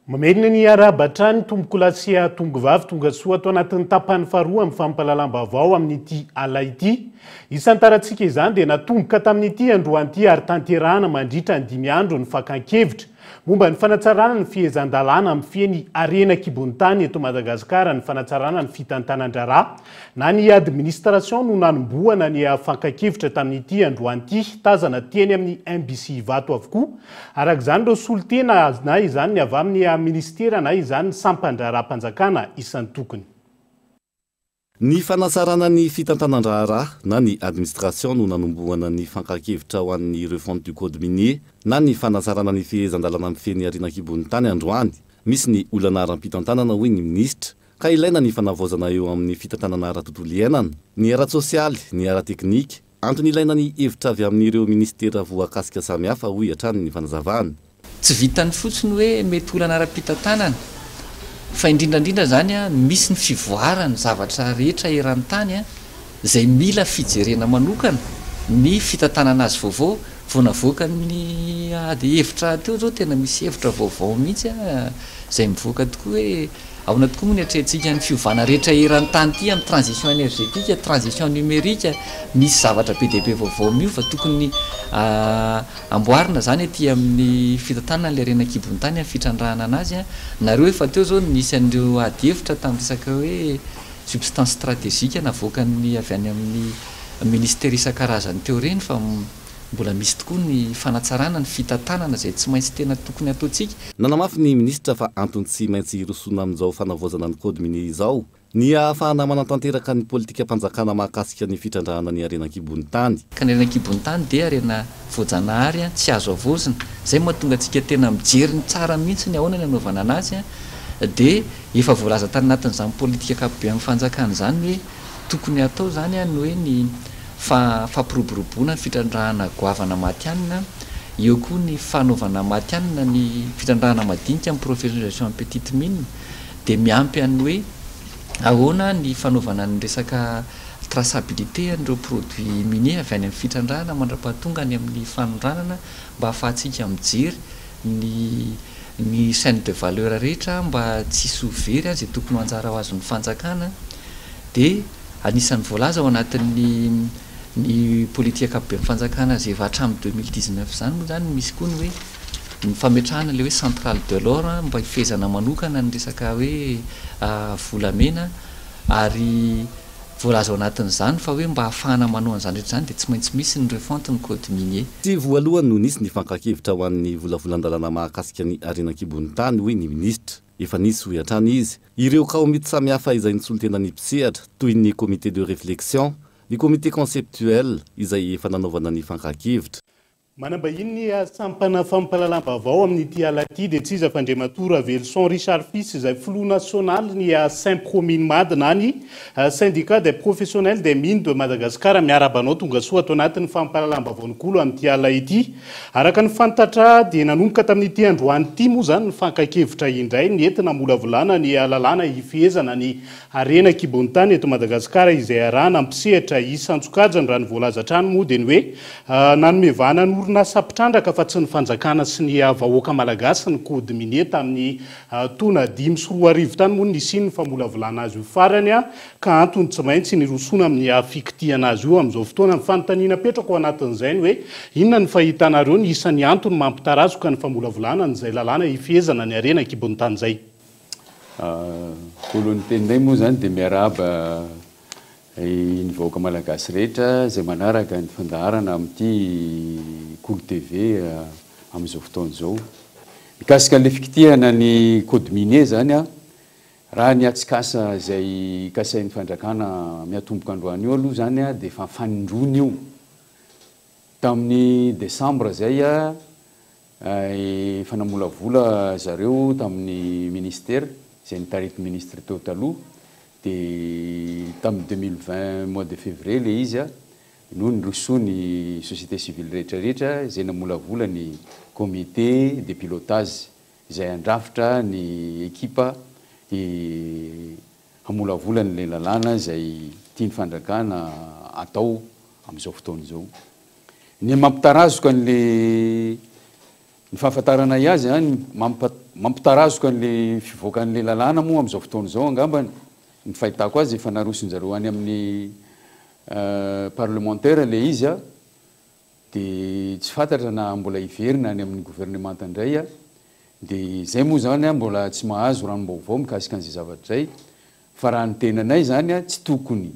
Mamerina ny arabatrany tomboko lasia tongovavy tonga soa ato anatin'ny tapany faharoa amin'ny fampahalalam-baovao amin'ity alay ity. Isan-tarantsika izany dia natomboka tamin'ity androany ity ary tanterahana mandritra ny 5 andro ny fakan-kevitra momba ny fanatsarana ny fihezan-dalàna amin'ny fieny arena kibon-tany eto Madagasikara, ny fanatsarana ny fitantanan-draharaha na ny administration no nanomboana ny fakan-kevitra tamin'ity androany ity tazana teny amin'ny MBC vato avokoa. Arak'izany ireo solotena na izany ny avy amin'ny ministera na izany sampan-draharaha-panjakana isan'ny tokony. Ny fanasarana ny fitantanan-draharaha na ny administration no nanomboana ny fankakevitra ho an'ny refonte du code minier na ny fanasarana ny fihezan-dalàna amin'ny fieny arena kibon-tany androany. Misy ny olanaram-pitantanana hoe ny ministra ka ilaina ny fanavaozana eo amin'ny fitantanana ara-tontolo iainana, ny ara-tsosialy, ny ara-teknika. Antony ilaina ny hevitra avy amin'ireo ministera voakasika samihafa hoy hatrany ny fanazavana. Tsy vitany fotsiny hoe mety olana ara-pitantanana fa indrindrandrindra zany misy ny fivoarany zavatra rehetra eran'ny tany zay mila fijerena manokana ny fitantanana azy vaovao vao navoaka ny ady hevitra teo zao tena misy hevitra vaovao mihitsy zay mivoaka tokoa hoe aona tokoa moa ny atrehantsika ny fiovana rehetra eran'ny tany ity amin'ny transition énergétique transition numérique misy zavatra be deaibe vaovao miova tokony amboarina zany aty amin'ny fitantanana le renakibony tany amin'ny fitrandrahana anazy nareo efa teo zao nisy an'ireo ady hevitra tamin'ny resaka hoe substance stratégique navoakany avy any amin'ny ministère isan-karazany teo reny fa mbola misy tokoa ny fanatsarana ny fitantanana zay tsy maintsy tena tokony ataontsika. Nanamafy ny ministra fa antony tsy maintsy irosona amin'izao fanavaozana ny code minier izao ny ahafahana manatanteraka ny politika mpanjakana mahakasika ny fitrandrahana ny arenakibony tany. Ka ny arenakibony tany dia arena voajanahary tsy azo avozina zay mahatonga antsika tena mijery ny tsara mihitsy ny ahoana ny anaovana anazy dia efa voalaza tany anatin'izany politika akapobe amin'ny fanjakana zany hoe tokony atao zany no hoe ny fampiroboroboana ny fitrandrahana goavana matianina eo koa ny fanaovana matianina ny fitrandrahana madinika amin'ny professionnalisation petite mine dia miampy any hoe ahoana ny fanaovana ny resaka traçabilité an'ireo produit minier avy any amin'ny fitrandrahana mandra-pahatonga ny amin'ny fanondranana mba ahafahantsika mijery ny chaîne de valeur rehetra mba tsy sovery zay tokony anjara ho azon'ny fanjakana dia anisan'ny voalaza ao anatin'ny ny politika akapobe amin'ny fanjakana zay efa hatramin'ny 2019 zany moa zany misy koa ny hoe ny fametrahana le hoe centrale de l'or mba hifezana manokana ny resaka hoe volamena ary voalaza ao anatin'izany fa hoe mba hahafahana manao an'izany rehetra zany dia tsy maintsy misy ny refonte ny code minier. Tsy voalohany no nisy ny fankakevitra ho an'ny volavolan-dalana mahakasika ny arenakibony tany hoe ny ministra efa nisy ho hatrany izy ireo kaomity samihafa izay nitsolo tena nipisehatra toy ny comité de réflexion ny comité conceptuel izay efa nanaovana ny fankakevitra. Manambahiny ny sampana fampalalam-bavao amin'ity alaty dia tsy iza fandriamatora Velson Richard Fils izay flou national ny Saint-Promine Madina ny syndicat des professionnels des mines de Madagascar miarabanao tonga soa ato anatin'ny fampalalam-bavao ny kolo amin'ity ala ity. Araka ny fantatra dia nanomboka tamin'ity androany ity moa zany ny fankakevitra indray nentina molavolana ny lalàna hifehezana ny arenakibony tany eto Madagascar izay arahana ampisehatra isantsokajany raha ny voalaza hatrany moa dia ny hoe nanomevana ny orinasa mpitrandraka fa tsy ny fanjakana sy ny vahoaka malagasy ny code minier tamin'ny taona 2024 tany moa nisy ny famolavolana azy io farany ka antony tsy maintsy nirosona amin'ny fikitiana azy io amin'izao fotoana ny fanontaniana petraka ao anatin'izay ny hoe inona ny fahitanareo ny isan'ny antony mampitarazoka ny famolavolana n'izay lalàna hifehezana ny arenakibony tany zay. Olo'ny tenday moa zany dia miarahaba ny vahoaka malagasy rehetra zay manaraka ny fandaharana amin'ity Coug TV amin'izao fotoana izao. Mikasika an'ilay fikitihana ny code minier zany raha ny atsikasa izay kasain'ny fandrakana miatomboka androany io aloha zany dia efa fanindrony io tamin'ny décembre zay efa namolavola zareo tamin'ny ministère zay nitarety ministre teo taloha dia tamin'ny 2020 mois de février le izy no nirosoa ny société civile rehetrarehetra zay namolavola ny comité de pilotage izay andrafitra ny ekipa hamolavolany le lalàna zay tiany fandrakana atao amin'izao fotoana izao. Ny mampitarazoka ny fahafantarana azy mampitarazoka ny fivoakan'le lalàna moa amin'izao fotoana izao angambany ny fahitako azy efa narosonjareo any amin'ny parlementaire le izy dia tsy fantatra na mbola hiverina any amin'ny gouvernement indray dia zay moa zany mbola tsy mahazo ranom-baovao mikasika an'izay zavatra zay fa raha ny tenanay zany tsy tokony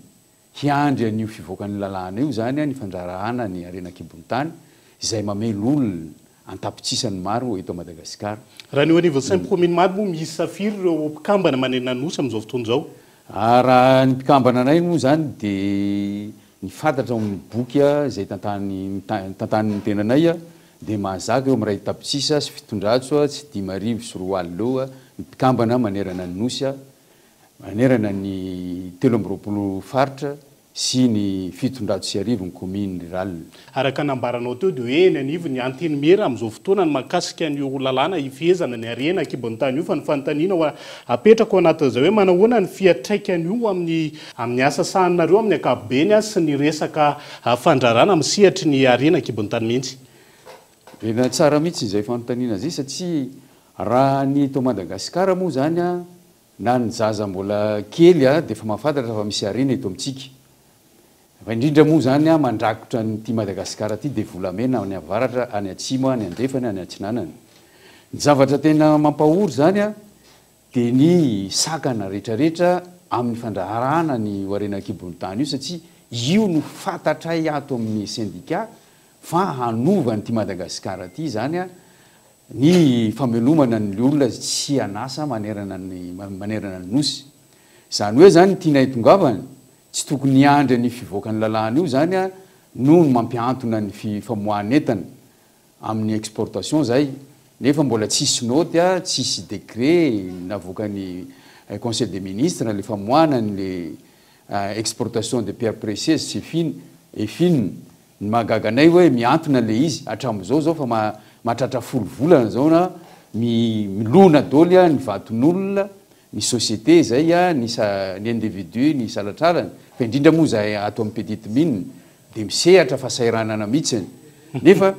hiandry an'io fivoakan'ny lalàna io zany ny fandrarahana ny arenakibony tany izay mamelolona antapitsisany maro eto Madagasikara. Raha ny anivo Saint-Promine Madina moa misy safiry ireo mpikambana manena nosy amin'izao fotoana izao. Raha ny mpikambana anay moa zany dia ny fantatra amin'ny boky izay tantanin'ny tenanay dia mahazaka eo amin'ny ray tapitsisa sy fitondratso tsy 5,000 sy 4,000 eo ny mpikambana manerana ny nosy manerana ny 13 faritra sy ny fitondrato sy arivo ny commune rurale. Araka nambaranao teo dia hoe ny anivo ny anteny mera amin'izao fotoana ny mahakasika ny lalàna ifezana ny arena kibony tany io fa ny fanontaniana ho apetraka ao anatin'izao hoe manahoana ny fiatraikany io amin'ny asa sahanareo amin'ny ankapobeny sy ny resaka fandrarana misehatra ny arena kibony tany mihitsy. Rena tsara mihitsy izay fanontaniana zay satria raha ny eto Madagasikara moa zany a na ny zaza mbola kely a dia efa mahafantatra fa misy arena eto amintsika. Fa indrindra moa zany a mandrakotra nyty Madagasikara ty dia volamena any avaratra, any atsimo, any andefany, any atsinanany. Ny zavatra tena mampahory zany a dia ny sakana rehetrarehetra amin'ny fandraharana ny arena kibony tany io satria io no fantatray ato amin'ny syndicat fa hanovany ty Madagasikara ty zany a ny famelomana ny olona tsy anasa manerana ny nosy. Zany hoe zany tiana hitongavany tsy tokony andry ny fivoakany lalàna io zany a no mampiantona ny famoahan'entana amin'ny exportation zay nefa mbola tsisy noty a tsisy décret navoakany conseil des ministres le famoahana ny exportation de pierres précieuses sy fine ny mahagaganay hoe miantona le izy hatram'izao zao fa mahatratra 10 volana zao na milona doly a ny vaton'olona ny société zay a ny individu ny salatrarany fa indrindra moa zay ato amin'ny petite mine dia misehatra fahasahiranana mihitsy nefa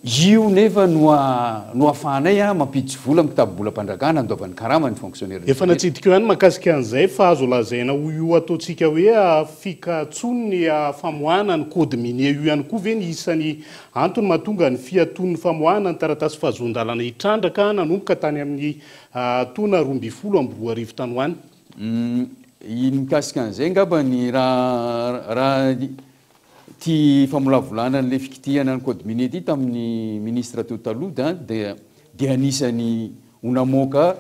io nefa no ahafahanay a mampiditsy vola amin'ny kitabobolam-pandrakana andovan'ny karama ny fonctionnaire. Efa natsidika eo ihany makasika an'izay fa azo lazaina io ataontsika hoe fikatsony ny famoahana ny code minier io ihany koa ve ny isan'ny antony mahatonga ny fiaton'ny famoahana ny taratasy fahazon-dalana hitrandraka nanomboka tany amin'ny taona 2020 tany hoany. Mikasika an'izay ngamba ny raha ty famolavolana n'le fikitihana ny code minier ty tamin'ny ministre teo taloha dia anisany onamoaka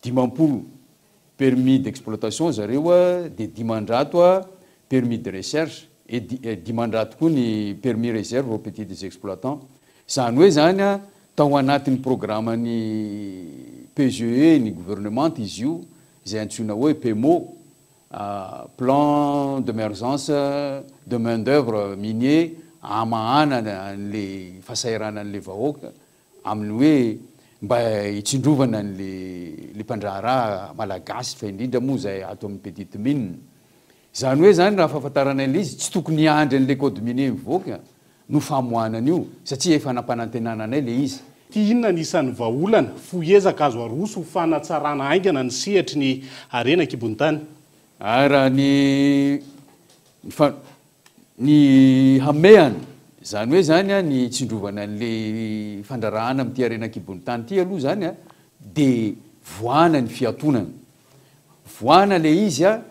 50 permis d'exploitation zareo a dia 500 permis de recherche et 500 koa ny permis réserve aux petits exploitants. Zany hoe zany a tao anatin'ny programme ny PGE ny gouvernement izy io izay antsoina hoe PMO plan d'émergence de main d'œuvre minier amahana le fahasahiranan'le vahoaka amin'ny hoe mba hitsindrovana le mpandraharaha malagasy fa indrindra moa zay ato amin'ny petite mine. Zany hoe zany raha fahafantarana le izy tsy tokony andry an'le code minier mivoaka no famohanana io satria efa nampanantenananay le izy. Ty inona ny isan'ny vahaolana foezaka azo aroso fanatsarana aingana ny sehatry ny arena kibony tany? Raha ny hameany zany hoe zany a ny tsindrovana an'le fandrarahana amin'ity arena kibony tany ty aloha zany a dia voana ny fiatonana voana le izy a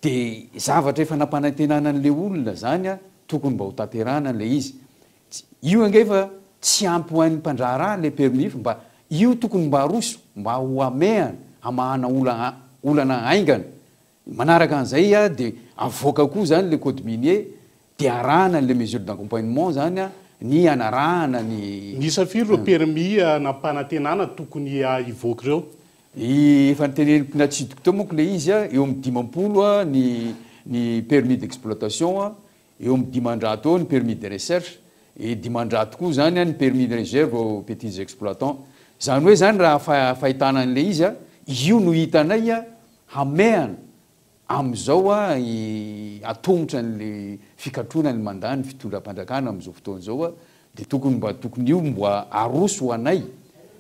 dia zavatra efa nampanantenana an'le olona zany a tokony mba ho tanterana le izy io angefa tsy ampy hoan'ny mpandraharaha le permis mba io tokony mba aroso mba ho ameana amahana olana aingana. Manaraka an'izay a dia avoaka koa zany le code minier dia arahana le mesure d'accompagnement zany a ny anarahana ny firy ireo permis nampanantenana tokony ivoaka ireo. Efa niteneniko natsidiko teo monko le izy a eo amin'ny 50 a ny permis d'exploitation a eo amin'ny 500 ny permis de recherche et 500 koa zany a ny permis de réserve aux petits exploitants. Zany hoe zany raha fahitana an'le izy a io no hitanay a hameana am'izao a atongotra n'le fikatrona ny mandany fitondram-pandrakana am'izao fotoan'izao a dia tokony io mba aroso anay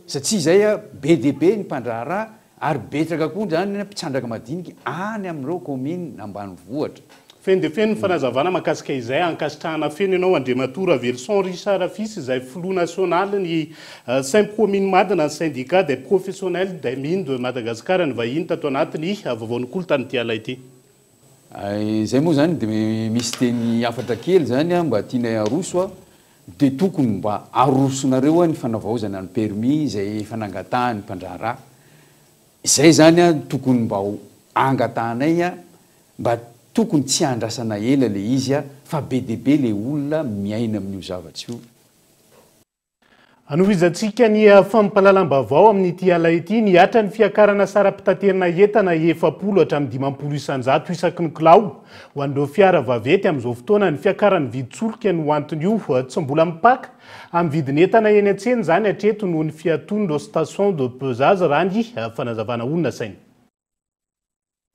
satria zay a be dia be ny mpandraharaha ary betraka koa zany mpitsandraka madinika any amin'ireo commune ambany vohatra. Feno dia feno ny fanazavana mahakasika izay ankasitrahana feno ianao Andriamatora Verson Richard Fils izay flou national ny 5 communes madina ny syndicat des professionnels des mines de Madagascar ny vahiny tato anatiny vavaon'ny kolotany ty alay ity. Zay moa zany dia misy teny afatra kely zany a mba tianay aroso a dia tokony mba arosonareo ny fanavaozana ny permis zay efa nangatahany mpandraharaha. Zay zany a tokony mba angatahanay a mba tokony tsy andrasana ela le izy a fa be dia be le olona miaina amin'io zavatsy io. Anovizantsika ny fampahalalam-baovao amin'ity alay ity niatra ny fiakarana sara-pitaterana entana 700 hatramin'ny 500 isan-jato isaky ny kilao ho an'ireo fiara vaventy amin'izao fotoana ny fiakarany vidin-tsoloka no antony io tsy mbola mipaka amin'ny vidin'entana eny an-tsena izany hatreto noho ny fiaton'ireo station de pesage raha ny fanazavana olona saina.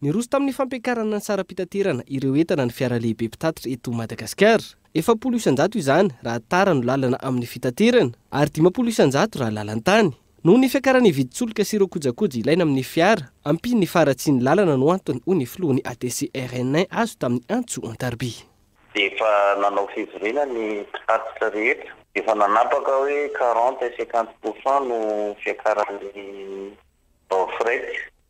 Niroso tamin'ny fampiakarana ny sara-pitaterana ireo entana ny fiara lehibe mpitatitra eto Madagasikara. 700 isan-jato izany raha tara no lalana amin'ny fitaterana ary 500 isan-jato raha lalan-tany. Noho ny fiakarany vidin-tsoloka sy ireo kojakoja ilaina amin'ny fiara, ampiny ny faratsiany lalana no antony ho ny filohan'ny ATC RN1 azo tamin'ny Antso Antarby. Efa nanao fivorina ny mpitatitra rehetra, efa nanapaka hoe 40-50% no fiakaran'ny fret.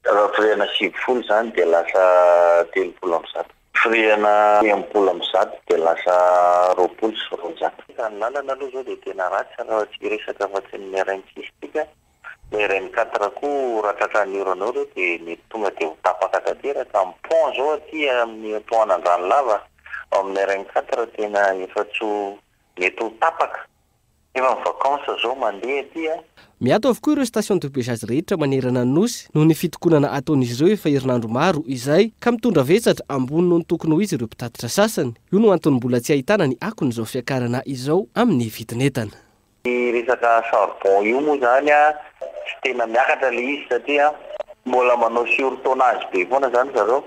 Raha firena 70 zany dia lasa 30%. Firena 30% dia lasa 20%. Ny lalana aloha zao dia tena ratsy raha tsy resaka fa tsy ny RN6 tika. Ny RN4 koa raha tratran'ireo dia mety tonga dia ho tapaka tanteraka. Amin'ny pont zao aty amin'ny Antoanandrano amin'ny RN4 tena efa tsy mety ho tapaka. Efa ny vakansa zao mandeha aty Miato avokoa ireo station de pesage rehetra manerana ny nosy noho ny fitokonana ataon'izy ireo efa herinandro maro izay ka mitondra vesatra ambony noho ny tokony ho izy ireo mpitatitra sasany. Io no antony mbola tsy ahitana ny akon'izao fiakarana izao amin'ny vidin'entana. Ny resaka charbon io moa zany tsy tena miakatra le izy satria mbola manao surtonnage be foana zany zareo.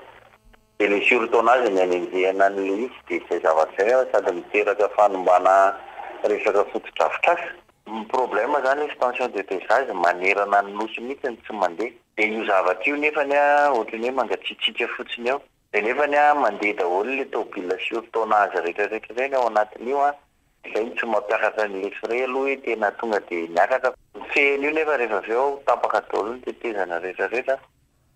Dia le surtonnage ny anenjehana an'le izy dia izay zavatra izay sady miteraka fanombana resaka fotodrafitrasa. Problema zany station de pesage manerana ny nosy mihitsy tsy mandeha. Dia io zavatra io nefa ohatrany hoe mangatsiatsika fotsiny eo. Dia nefa mandeha daholo le tôbila surtonnage rehetrarehetra ireny ao anatin'io izay tsy mampiakatra ny frais aloha hoe tena tonga dia miakatra. Fehiny io nefa rehefa avy eo tapaka daholo ny tetezana rehetrarehetra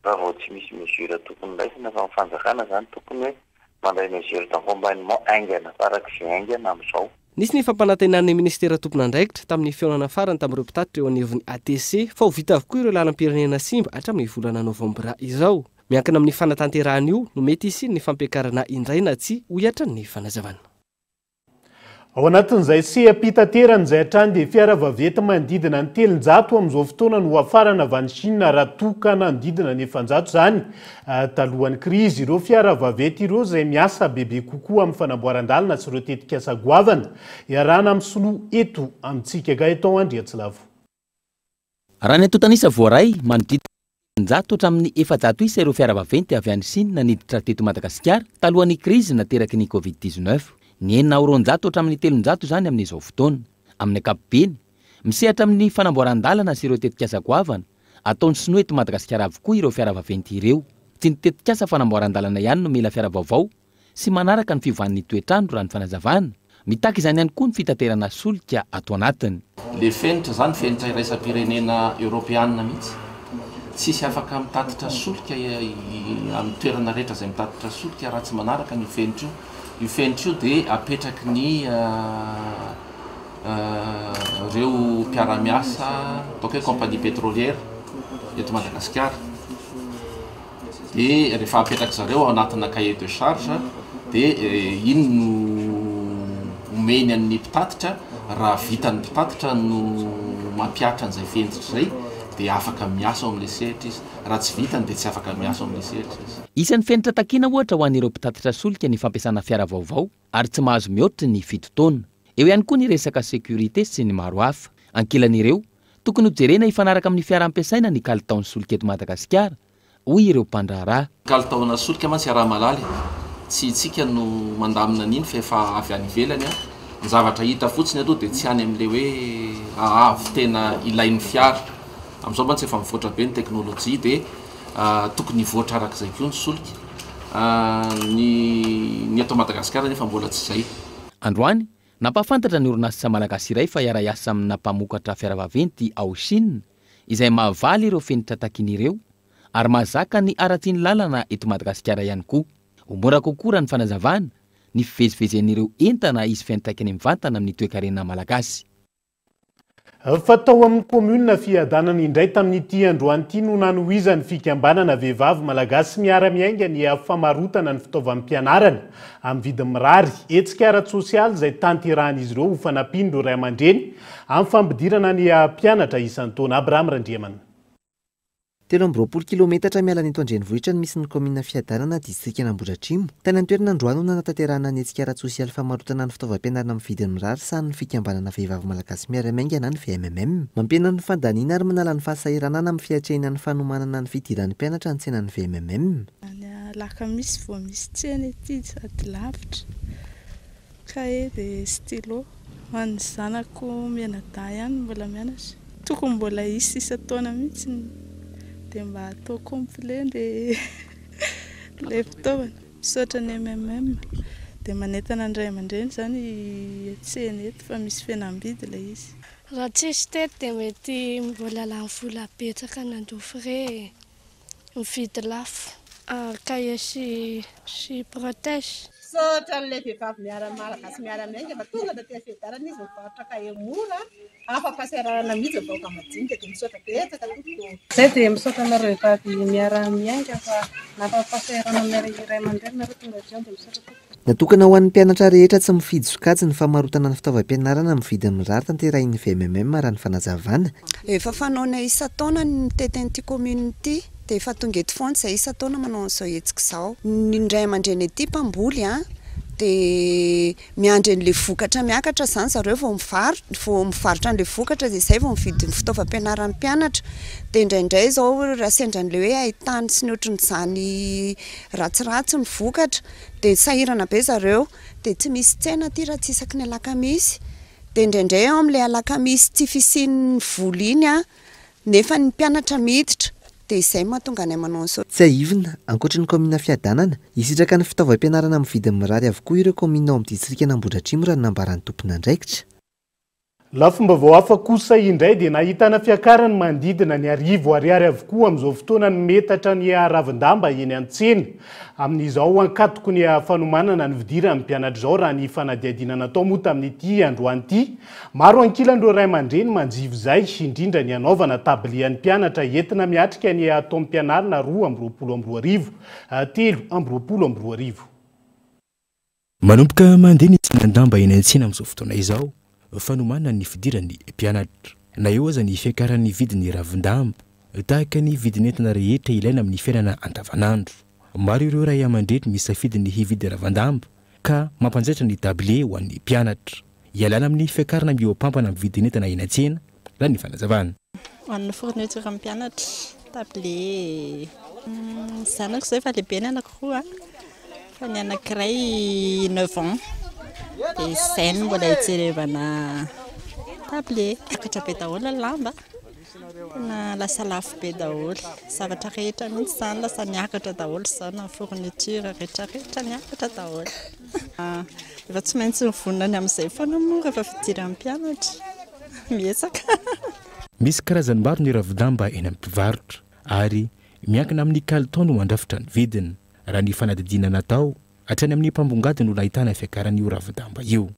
raha vao tsy misy mesure tokony raisina fa ny fanjakana zany tokony hoe mandray mesure d'accompagnement aingana farak'izay aingana amin'izao. Nisy ny fampanantenan'ny ministera tompon'andraikitra tamin'ny fiaonana farany tamin'ireo mpitatra eo anivon'ny ATC fa ho vita avokoa ireo lalam-pirenena simba hatramin'ny volana novambra izao. Miankina amin'ny fanatanterahana io no mety isiny ny fampiakarana indray na tsy ho hiatra ny fanazavana. Ao anatin'izay seha-pitaterana izay hatrany dia fiara vaventy manodidina ny 300 amin'izao fotoana no hafarana avy any Chine raha toka manodidina ny 900 zany. Talohan'ny krizy ireo fiara vaventy ireo izay miasa bebe kokoa amin'ny fanamboaran-dalana sy ireo tetikasa goavana iarahana amin'ny soloa eto amintsika Gaëtan Andriatsilavo. Raha ny atotanisa voaray manodidina 900 hatramin'ny 400 isa ireo fiara vaventy avy any Chine naniditra teto Madagasikara talohan'ny krizy nateraky ny Covid-19. Ny 900 hatramin'ny 300 zany amin'izao fotoana. Amin'ny ankapobeny, misehatra amin'ny fanamboaran-dalana sy ireo tetikasa goavana, ataony sinoa eto Madagasikara avokoa ireo fiara vaventy ireo. Tsy ny tetikasa fanamboaran-dalana ihany no mila fiara vaovao sy manaraka ny fiovan'ny toetrandro raha ny fanazavana. Mitaka izany ihany koa ny fitaterana solika ato anatiny. Le fenitra zany fenitra iraisam-pirenena Europeanina mihitsy. Tsisy afaka mitatitra solika amin'ny toerana rehetra izay mitatitra solika raha tsy manaraka ny fenitra io. Io fenitra io dia apetraky ny reo mpiara-miasa ataoko hoe compagnie pétrolière eto Madagasikara. Dia rehefa apetraky zareo ao anatina cahier de charge dia iny no omeny amin'ny mpitatitra raha vitan'ny mpitatitra no mampiatra an'izay fenitra izay dia afaka miasa amin'ilay sehatra izy. Raha tsy vitany dia tsy afaka miasa amin'ilay sehatra izy. Isan'ny fenitra takina ohatra ho an'ireo mpitatitra solika ny fampiasana fiara vaovao ary tsy mahazo mihoatra ny 7 taona. Eo ihany koa ny resaka sécurité sy ny maro hafa. Ankilan'ireo tokony hojerena hifanaraka amin'ny fiara ampiasaina ny kalitaon'ny solika eto Madagasikara hoy ireo mpandraharaha. Kalitaona solika mantsy araha malaly. Tsy isika no mandamina an'iny fa efa avy any ivelany ny zavatra hita fotsiny aloha dia tsy any amin'ilay hoe avy tena ilain'ny fiara. Amin'izao mantsy efa mivoatra be ny teknôlôjia dia tokony hivoatra arak'izay koa ny solika. Ny ato Madagasikara nefa mbola tsy izay. Androany, nampafantatra ny orinasa malagasy iray fa hiara-iasa amina mpamokatra fiara vaventy ao Chine izay mahavaly ireo fenitra takin'ireo ary mahazaka ny aratsiany lalana eto Madagasikara ihany koa. Ho mora kokoa raha ny fanazavana ny fivezivezen'ireo entana izy fenitra takiny mivantana amin'ny toe-karena malagasy. Fatao amin'ny komuna fiadanana indray tamin'ity androany no nanohizany fikambanana vehivavy malagasy miara-miainga ny famarotana ny fitaovam-pianarana amin'ny vidiny mirary hetsika ara-tsosialy izay tanterahan'izy ireo ho fanampindro ray aman-dreny amin'ny fampidirana ny mpianatra isan-taona. Abraham Randriamana. 20 kilometatra miala ny eto andrenivohitra no misy ny komina fiadanana distrika Nambodratrimo. Tany an-toerana Androany no nanatanterahana ny hetsika ara-tsosialy famarotana ny fitaovam-pianarana amin'ny vidiny mirary sahany ny fikambanana vehivavy malagasy miara-miainga ny VMMM. Mampiena ny fandaniana ary manala ny fahasahiranana amin'ny fiatrehana ny fanomanana ny fidiran'ny mpianatra ny tsenan'ny VMMM. Alakamisy vao misy tsena ety sady lavitra. Cahier de stylo ho an'ny zanako mianadahy ihany mbola mianatra. Tokony mbola isy isan-taona mihitsy dia mba atao complet le fitaovana misaotra ny MMM dia manentana ny ray aman-dreny izany tsena eto fa misy fihenam-bidy ilay izy. Raha tsisy teto dia mety mbola lany vola betsaka nandoa frais mividy lafo cahier sy protège. Misaotra n'ilay vehivavy malagasy miara-miainga fa tonga dia tia fiadarana izy mivarotra cahier mora afa-pahasahiranana mihitsy vahoaka madinika dia misaotra betsaka tokoa. Izay dia misaotra anareo vehivavy miara-miainga fa nafa-pahasahiranana iray aman-dreny nareo tonga dia misaotra tokoa. Natokana ho an'ny mpianatra rehetra tsy mifidy sokajy ny famarotana ny fitaovam-pianarana amin'ny vidiny mirary tanterahin'ny VMMM raha ny fanazavana. Efa fanaona isan-taona ny teten'ity community dia efa tonga eto foana izay isan-taona manao an'izao hetsika izao. Ny ray aman-dreny ety mpamboly dia miandry an'ilay vokatra miakatra izany zareo vao mivarotra an'ilay vokatra dia izay vao mividy fitaovam-pianaran'ny mpianatra. Dia indraindray izao raha sendran'ilay hoe ahitany sy ny ohatran'izany ratsiratsy ny vokatra dia sahirana be zareo dia tsy misy tsena aty raha tsy isaky ny alakamisy. Dia indraindray amin'ilay alakamisy tsy fisian'ny voly iny nefa ny mpianatra miditra. Dia izay mahatonga ny manao an'izao. Tsy aivina, ankoatra ny komina fiadanana, isitraka ny fitaovam-pianarana amin'ny vidiny mirary avokoa ireo komina ao amin'ny distrika Nambodratrimo raha nambaran'ny tompon'andraikitra. Lafomba vao hafa kosa indray dia nahitana fiakarany manodidina ny arivo ariary avokoa amin'izao fotoana ny metatra ny ravindamba eny an-tsena amin'izao ankatoko ny fanomanana ny fidiran'ny mpianatra izao raha ny fanadihadiana natao moa tamin'ity androany ity. Maro ankilan'ireo ray aman-dreny manjivo izay indrindra ny anaovana tablian'ny mpianatra entina miatrika ny taom-pianarana 2 amby 20 Manomboka mandeha ny tsinandamba eny an-tsena amin'izao fotoana izao. Fanomanana ny fidiran'ny mpianatra na eo aza ny fiakaran'ny vidin'ny ravindamba tahaka ny vidin'entana rehetra ilaina amin'ny fiainana andavanandro. Maro ireo ray aman-dreny misafidy ny hividy ravindamba ka mampanjaitra ny tablie ho an'ny mpianatra ialana amin'ny fiakarana mioampampana amin'ny vidin'entana eny an-tsena raha ny fanazavana. Anna fourniture amin'ny mpianatra tablie zanako izay fa lehibe ny anankiroa fa ny anankiray 9 ans. Dia izay no mbola hijerevana tablie. Miakatra be daholo ny lamba na lasa lafo be daholo. Zavatra rehetra mihitsy izany lasa niakatra daholo izany na fourniture rehetrarehetra niakatra daholo. Efa tsy maintsy mivonona amin'izay foana moa rehefa fidiran'ny mpianatra miesaka. Misy karazany maro ny ravindamba eny amin'ny mpivarotra ary miankina amin'ny kalitao no mandrafitra ny vidiny raha ny fanadidina natao hatrany amin'ny mpambongady no nahitana fiakaran'io ravindamba io.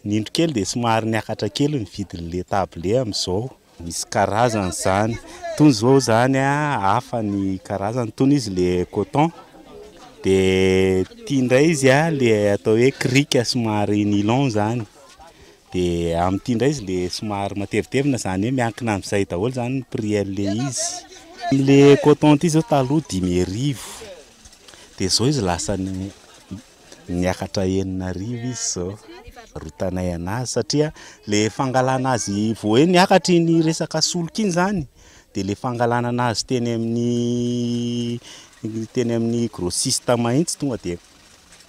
Ny indro kely dia somary niakatra kely ny vidin'ilay tablie amin'izao. Misy karazany izany. Toy izao izany hafa ny karazany toy izy le coton. Dia tia indray izy le atao hoe cric somary nylon izany. Dia amin'ity indray izy le somary matevitevina izany hoe miankina amin'izay daholo izany ny prix-le izy. Le coton ity izao taloha 10,000. Dia izao izy lasa niakatra 9,000 izy izao. Rotanay anazy satria le fangalana azy vao hoe niakatra iny resaka solika iny izany dia le fangalana anazy teny amin'ny grossiste mahitsy tonga dia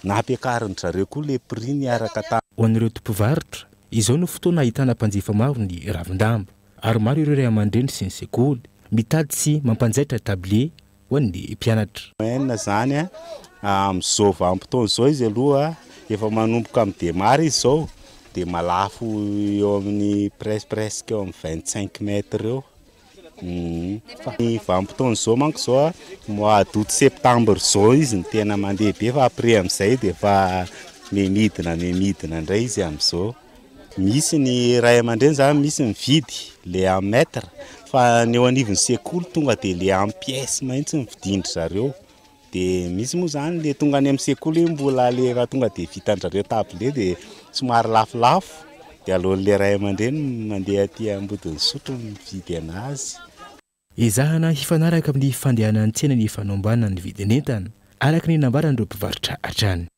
nampiakariny zareo koa le prix niaraka ta. Ho an'ireo tompivarotra izao no fotoana ahitana mpanjifa maro ny ravindamba ary maro ireo ray aman-dreny sy ny sekoly mitady sy mampanjaitra tablie ho an'ny mpianatra. Enina izany amin'izao vanim-potoana izao izy aloha efa manomboka amin'ny demara izy izao dia malafo eo amin'ny presque eo amin'ny 25 mètres eo. Ny vanim-potoana izao manko izao mois d'août septembre izao izy ny tena mandeha be fa après amin'izay dia efa memidina indray izy amin'izao. misy ny ray aman-dreny zany misy mividy le en mètre fa ny eo anivon'ny sekoly tonga de le en pièce mahitsy mividindry zareo de misy moa zany le tonga any amin'ny sekoly mbola le raha tonga de vitan-jareo tablet de somary lafolafo de alohan'le ray aman-dreny mandeha aty ambodin'ny sotro mividy anazy. Ezahana hifanaraka amin'ny fandehana an-tsena ny fanombanana ny vidin'entana araka ny nambaran'ireo mpivarotra hatrany.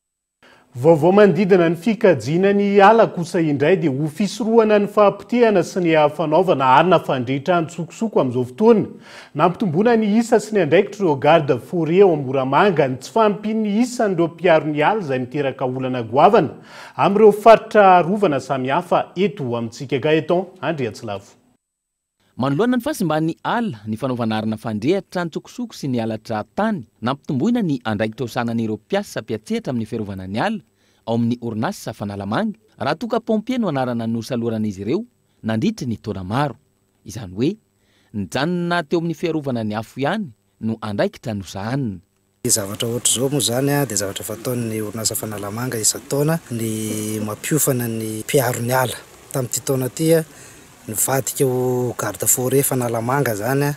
Vaovao mandidina ny fikajiana ny ala kosa indray dia ho fisorohana ny fahampitehana sy ny fanaovana arina fandrehitra tsokosoko amin'izao fotoana. Nampitomboana ny isa sy ny andraikitra ireo garde forêt ao Moramanga ny tsy fahampian'ny isan'ireo mpiaro ny ala izay miteraka olana goavana amin'ireo faritra rovana samihafa eto amintsika Gaeton Andriatsilavo. Manoloana ny fahasimban'ny ala ny fanaovana arina fandrehatra ny tsokosoko sy ny alatra tany nampitomboina ny andraikitra osanan'ireo mpiasa mpiatsehatra amin'ny fiarovana ny ala ao amin'ny orinasa Fanalamanga raha toka pompie no anarana nosaloran'izy ireo nandritra ny taona maro. Izany hoe nijanona teo amin'ny fiarovana ny afo ihany no andraikitra nosahanina. Zavatra ohatr' zao moa zany dia zavatra fataon'ny orinasa Fanalamanga isan-taona ny mampiofana ny mpiaro ny ala. Tamin'ity taona ity nivadika ho garde forêt Fanalamanga zany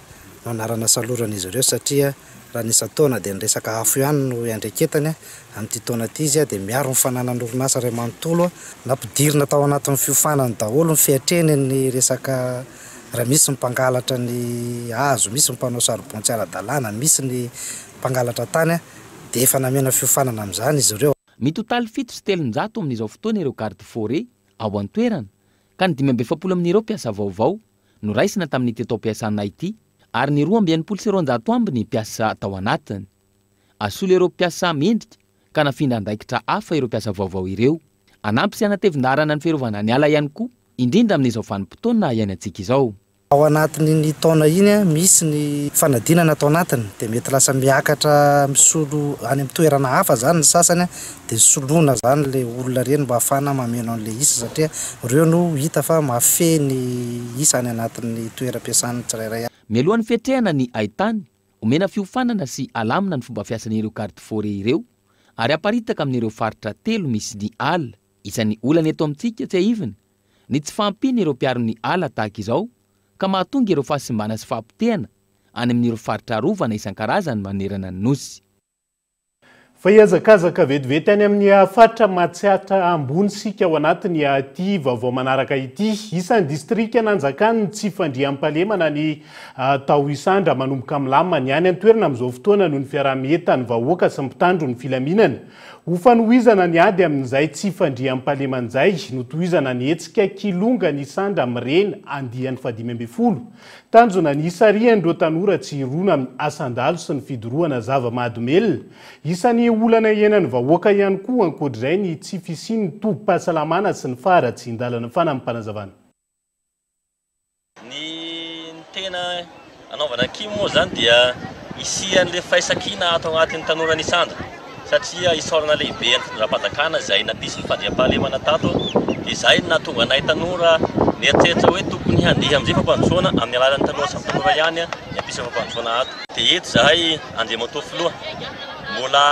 no anarana saloran'izy ireo satria raha nisan-taona dia niresaka afo ihany no iandreketany amin'ity taona ity izy dia miaro ny fananan'ny orinasa iray manontolo nampidirina tao anatin'ny fiofanany daholo ny fiatreny ny resaka raha misy ny mpangalatra ny hazo, misy ny mpanao saribon tsy ara-dalàna, misy ny mpangalatra tany dia efa namena fiofanana amin'izany izy ireo. Mitotaly 700 amin'izao fotoana ireo garde forêt ao an-toerana ka ny 570 amin'ireo mpiasa vaovao no raisina tamin'ity tao mpiasana ity ary ny 270 amby ny mpiasa tao anatiny. Asolo ireo mpiasa mendrika ka nafindra andraikitra hafa ireo mpiasa vaovao ireo. Anampy sy anatevinarana ny fiarovana ny ala ihany koa indrindra amin'izao vanim-potoana iainantsika izao. Ao anatin'ny taona iny misy ny fanadinana atao anatiny dia mety lasa miakatra misolo any amin'ny toerana hafa zany ny sasany dia soloina zany le olona reny mba ahafana mameno an'le isa satria ireo no hita fa mahafehy ny isa any anatin'ny toeram-piasany tsirairay. Mialohan'ny fiatrehana ny haitany omena fiofanana sy alamina ny fomba fiasan'ireo garde forêt ireo ary aparitaka amin'ireo faritra 3 misy ny ala. Isan'ny olana eto amintsika tsy aivina ny tsy fahampiana ireo mpiaro ny ala tahaka izao ka mahatonga ireo fahasimbana sy fahampitehana any amin'ireo faritra rovana isan-karazany manerana ny nosy. Fa iazakazaka vetivety any amin'ny faritra Matsiatra ambony sika ao anatiny ity vaovao manaraka ity. Isan'ny distrika Nanjakany tsy fandriam-pahalemana ny tao isandra manomboka milamina ny any an-toerana amin'izao fotoana noho ny fiarahamietany vahoaka sy mpitandro ny filaminana. Ho fanohizana ny ady amin'izay tsy fandriam-pahaleman'izay no tohizana ny hetsika kilonga ny sandra mireny andiany 520. Tanjona ny isarian'ireo tanora tsy irona amin'ny asandalo sy ny fidorohana zava-mahadomelona. Isan'ny olana iainan'ny vahoaka ihany koa ankoatr'izay ny tsy fisian'ny tobim-pahasalamana sy ny faharatsian-dalana fanampanazavana. Ny tena anaovana kimo moa zany dia isian'le faisakina ato agnatin'ny tanora ny sandra satria isaorana lehibe ny findram-panjakana izay natisy ny fandriam-pahalemana tato dia izay nahatonga anay tanora nieritreritra hoe tokony handeha amin'izay fampanjoana amin'ny alalan'ny tanora samy tanora ihany ny ampisy fampanjoana ato. Dia eto zahay andriamanto filoha mbola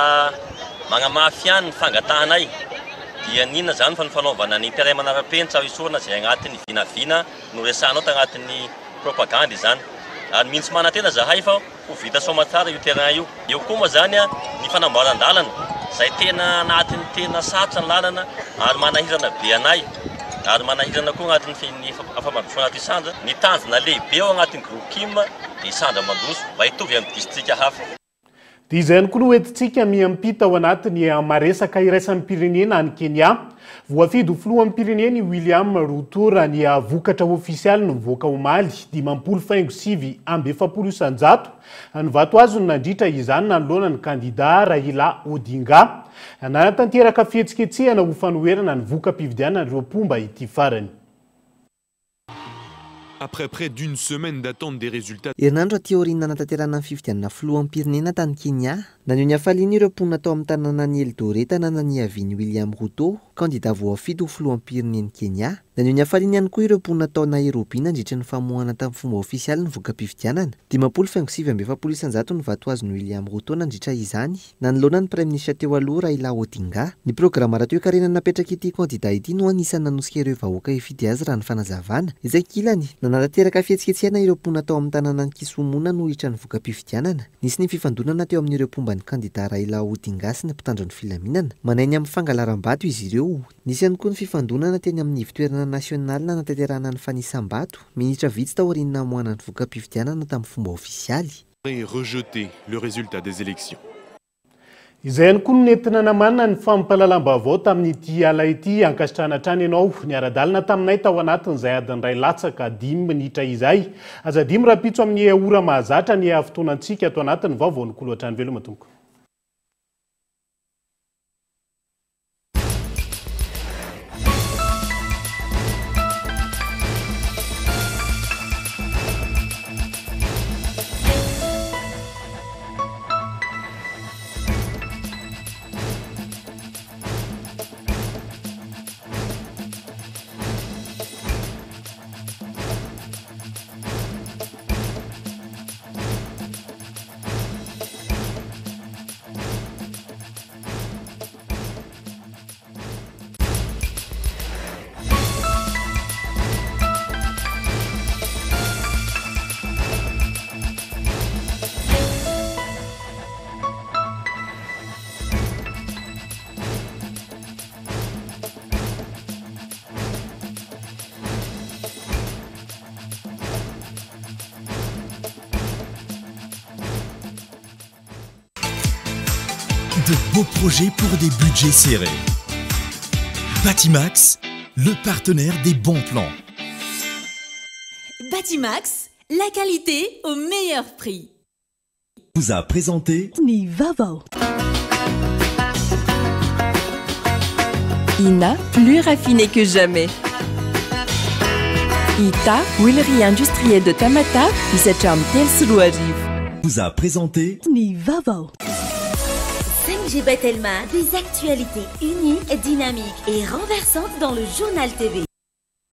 magnamafy ihany ny fangatahanay dia ninona zany fa ny fanaovana ny mpiaray manara-penitra isorana izay agnatin'ny vinavina no resanao tagnatin'ny propaganda izany. Ary mintsy manantena zahay fa ho vita soma tsara io terrain io. Eo koa moa zany ny fanamboaran-dalana izay tena anatin'ny tena sarotra ny lalana ary manahirana be anay ary manahirana koa agnatin'ny famandrosoana ato Isandra. Ny tanjona lehibe ao agnatin'ny groupe Kim dia Isandra mandroso mba hitovy amin'ny distrika hafa. Dia izay ihany koa no entintsika miampita ao anatiny maresaka iraisan'ny pirenena any Kenya. Voafidy ho filohan'ny pireneny William Ruto raha ny vokatra ofisialy no mivoaka ho Mali 507 ny vato azo no nandritra izany nanoloana ny kandida Raila Odinga nanatanteraka fihetsiketsehana ho fanoherana ny voka-pividianana ireo mpomba ity farany. Après près d'une semaine d'attente des résultats. Herinandro aty aoriana nanatanterana ny fividianana filohan'ny pirenena tany Kenya naneho ny hafaliana ireo mponina tao amin'ny tanàna ny Eldoret tanàna ny aviany William Ruto kandida voafidy ho filohan'ny pireneny Kenya Nanio ny hafaliana ihany koa ireo mponina tao Nairobi nandritra ny famoahana tamin'ny fomba ofisialy ny voka-pifidianana. 10.57 ny vatoazon'ny William Ruto nandritra izany, nanoloana ny Prime Ministre teo aloha Raila Odinga. Ny programa rateo-karena napetraka ity kandida ity no anisany nanosika ireo vahoaka hifidy azy raha ny fanazavana. Izay kilany nanarateraka fihetsiketsehana ireo mponina tao amin'ny tanàna ny Kisumu nohitra ny voka-pifidianana. Nisy ny fifandonana teo amin'ireo mpomban'ny kandida Raila Odinga sy ny mpitandro ny filaminana. Manainy amin'ny fangalaram-bato izy ireo. Nisy ihany koa ny fifandonana teny amin'ny ivitoerana nasional natanterahana ny fanisam-bato. Minitra vitsy tao aoriana namoahana ny voka-pifidianana tamin'ny fomba ofisialy. Rejeter le résultat des élections. Izay ihany koa nentina namanana ny fampahalalam-baovao tamin'ity ala ity ankasitrahana hatrany ianao ny ara-dalana taminay tao anatin'izay adiny ray latsaka 5 minitra izay. Aza 5 rapitso amin'ny ora mahazatra ny fotoanantsika ato anatin'ny vaovaon'ny kolohatrany veloma tompoko. De beaux projets pour des budgets serrés. Batimax, le partenaire des bons plans. Batimax, la qualité au meilleur prix. Vous a présenté Nivavo. INA, plus raffiné que jamais. ITA, huilerie industrielle de Tamata, Isacham Telsuruariv. Vous a présenté Nivavo. 5G Batelma, des actualités uniques, dynamiques et renversantes dans le journal TV.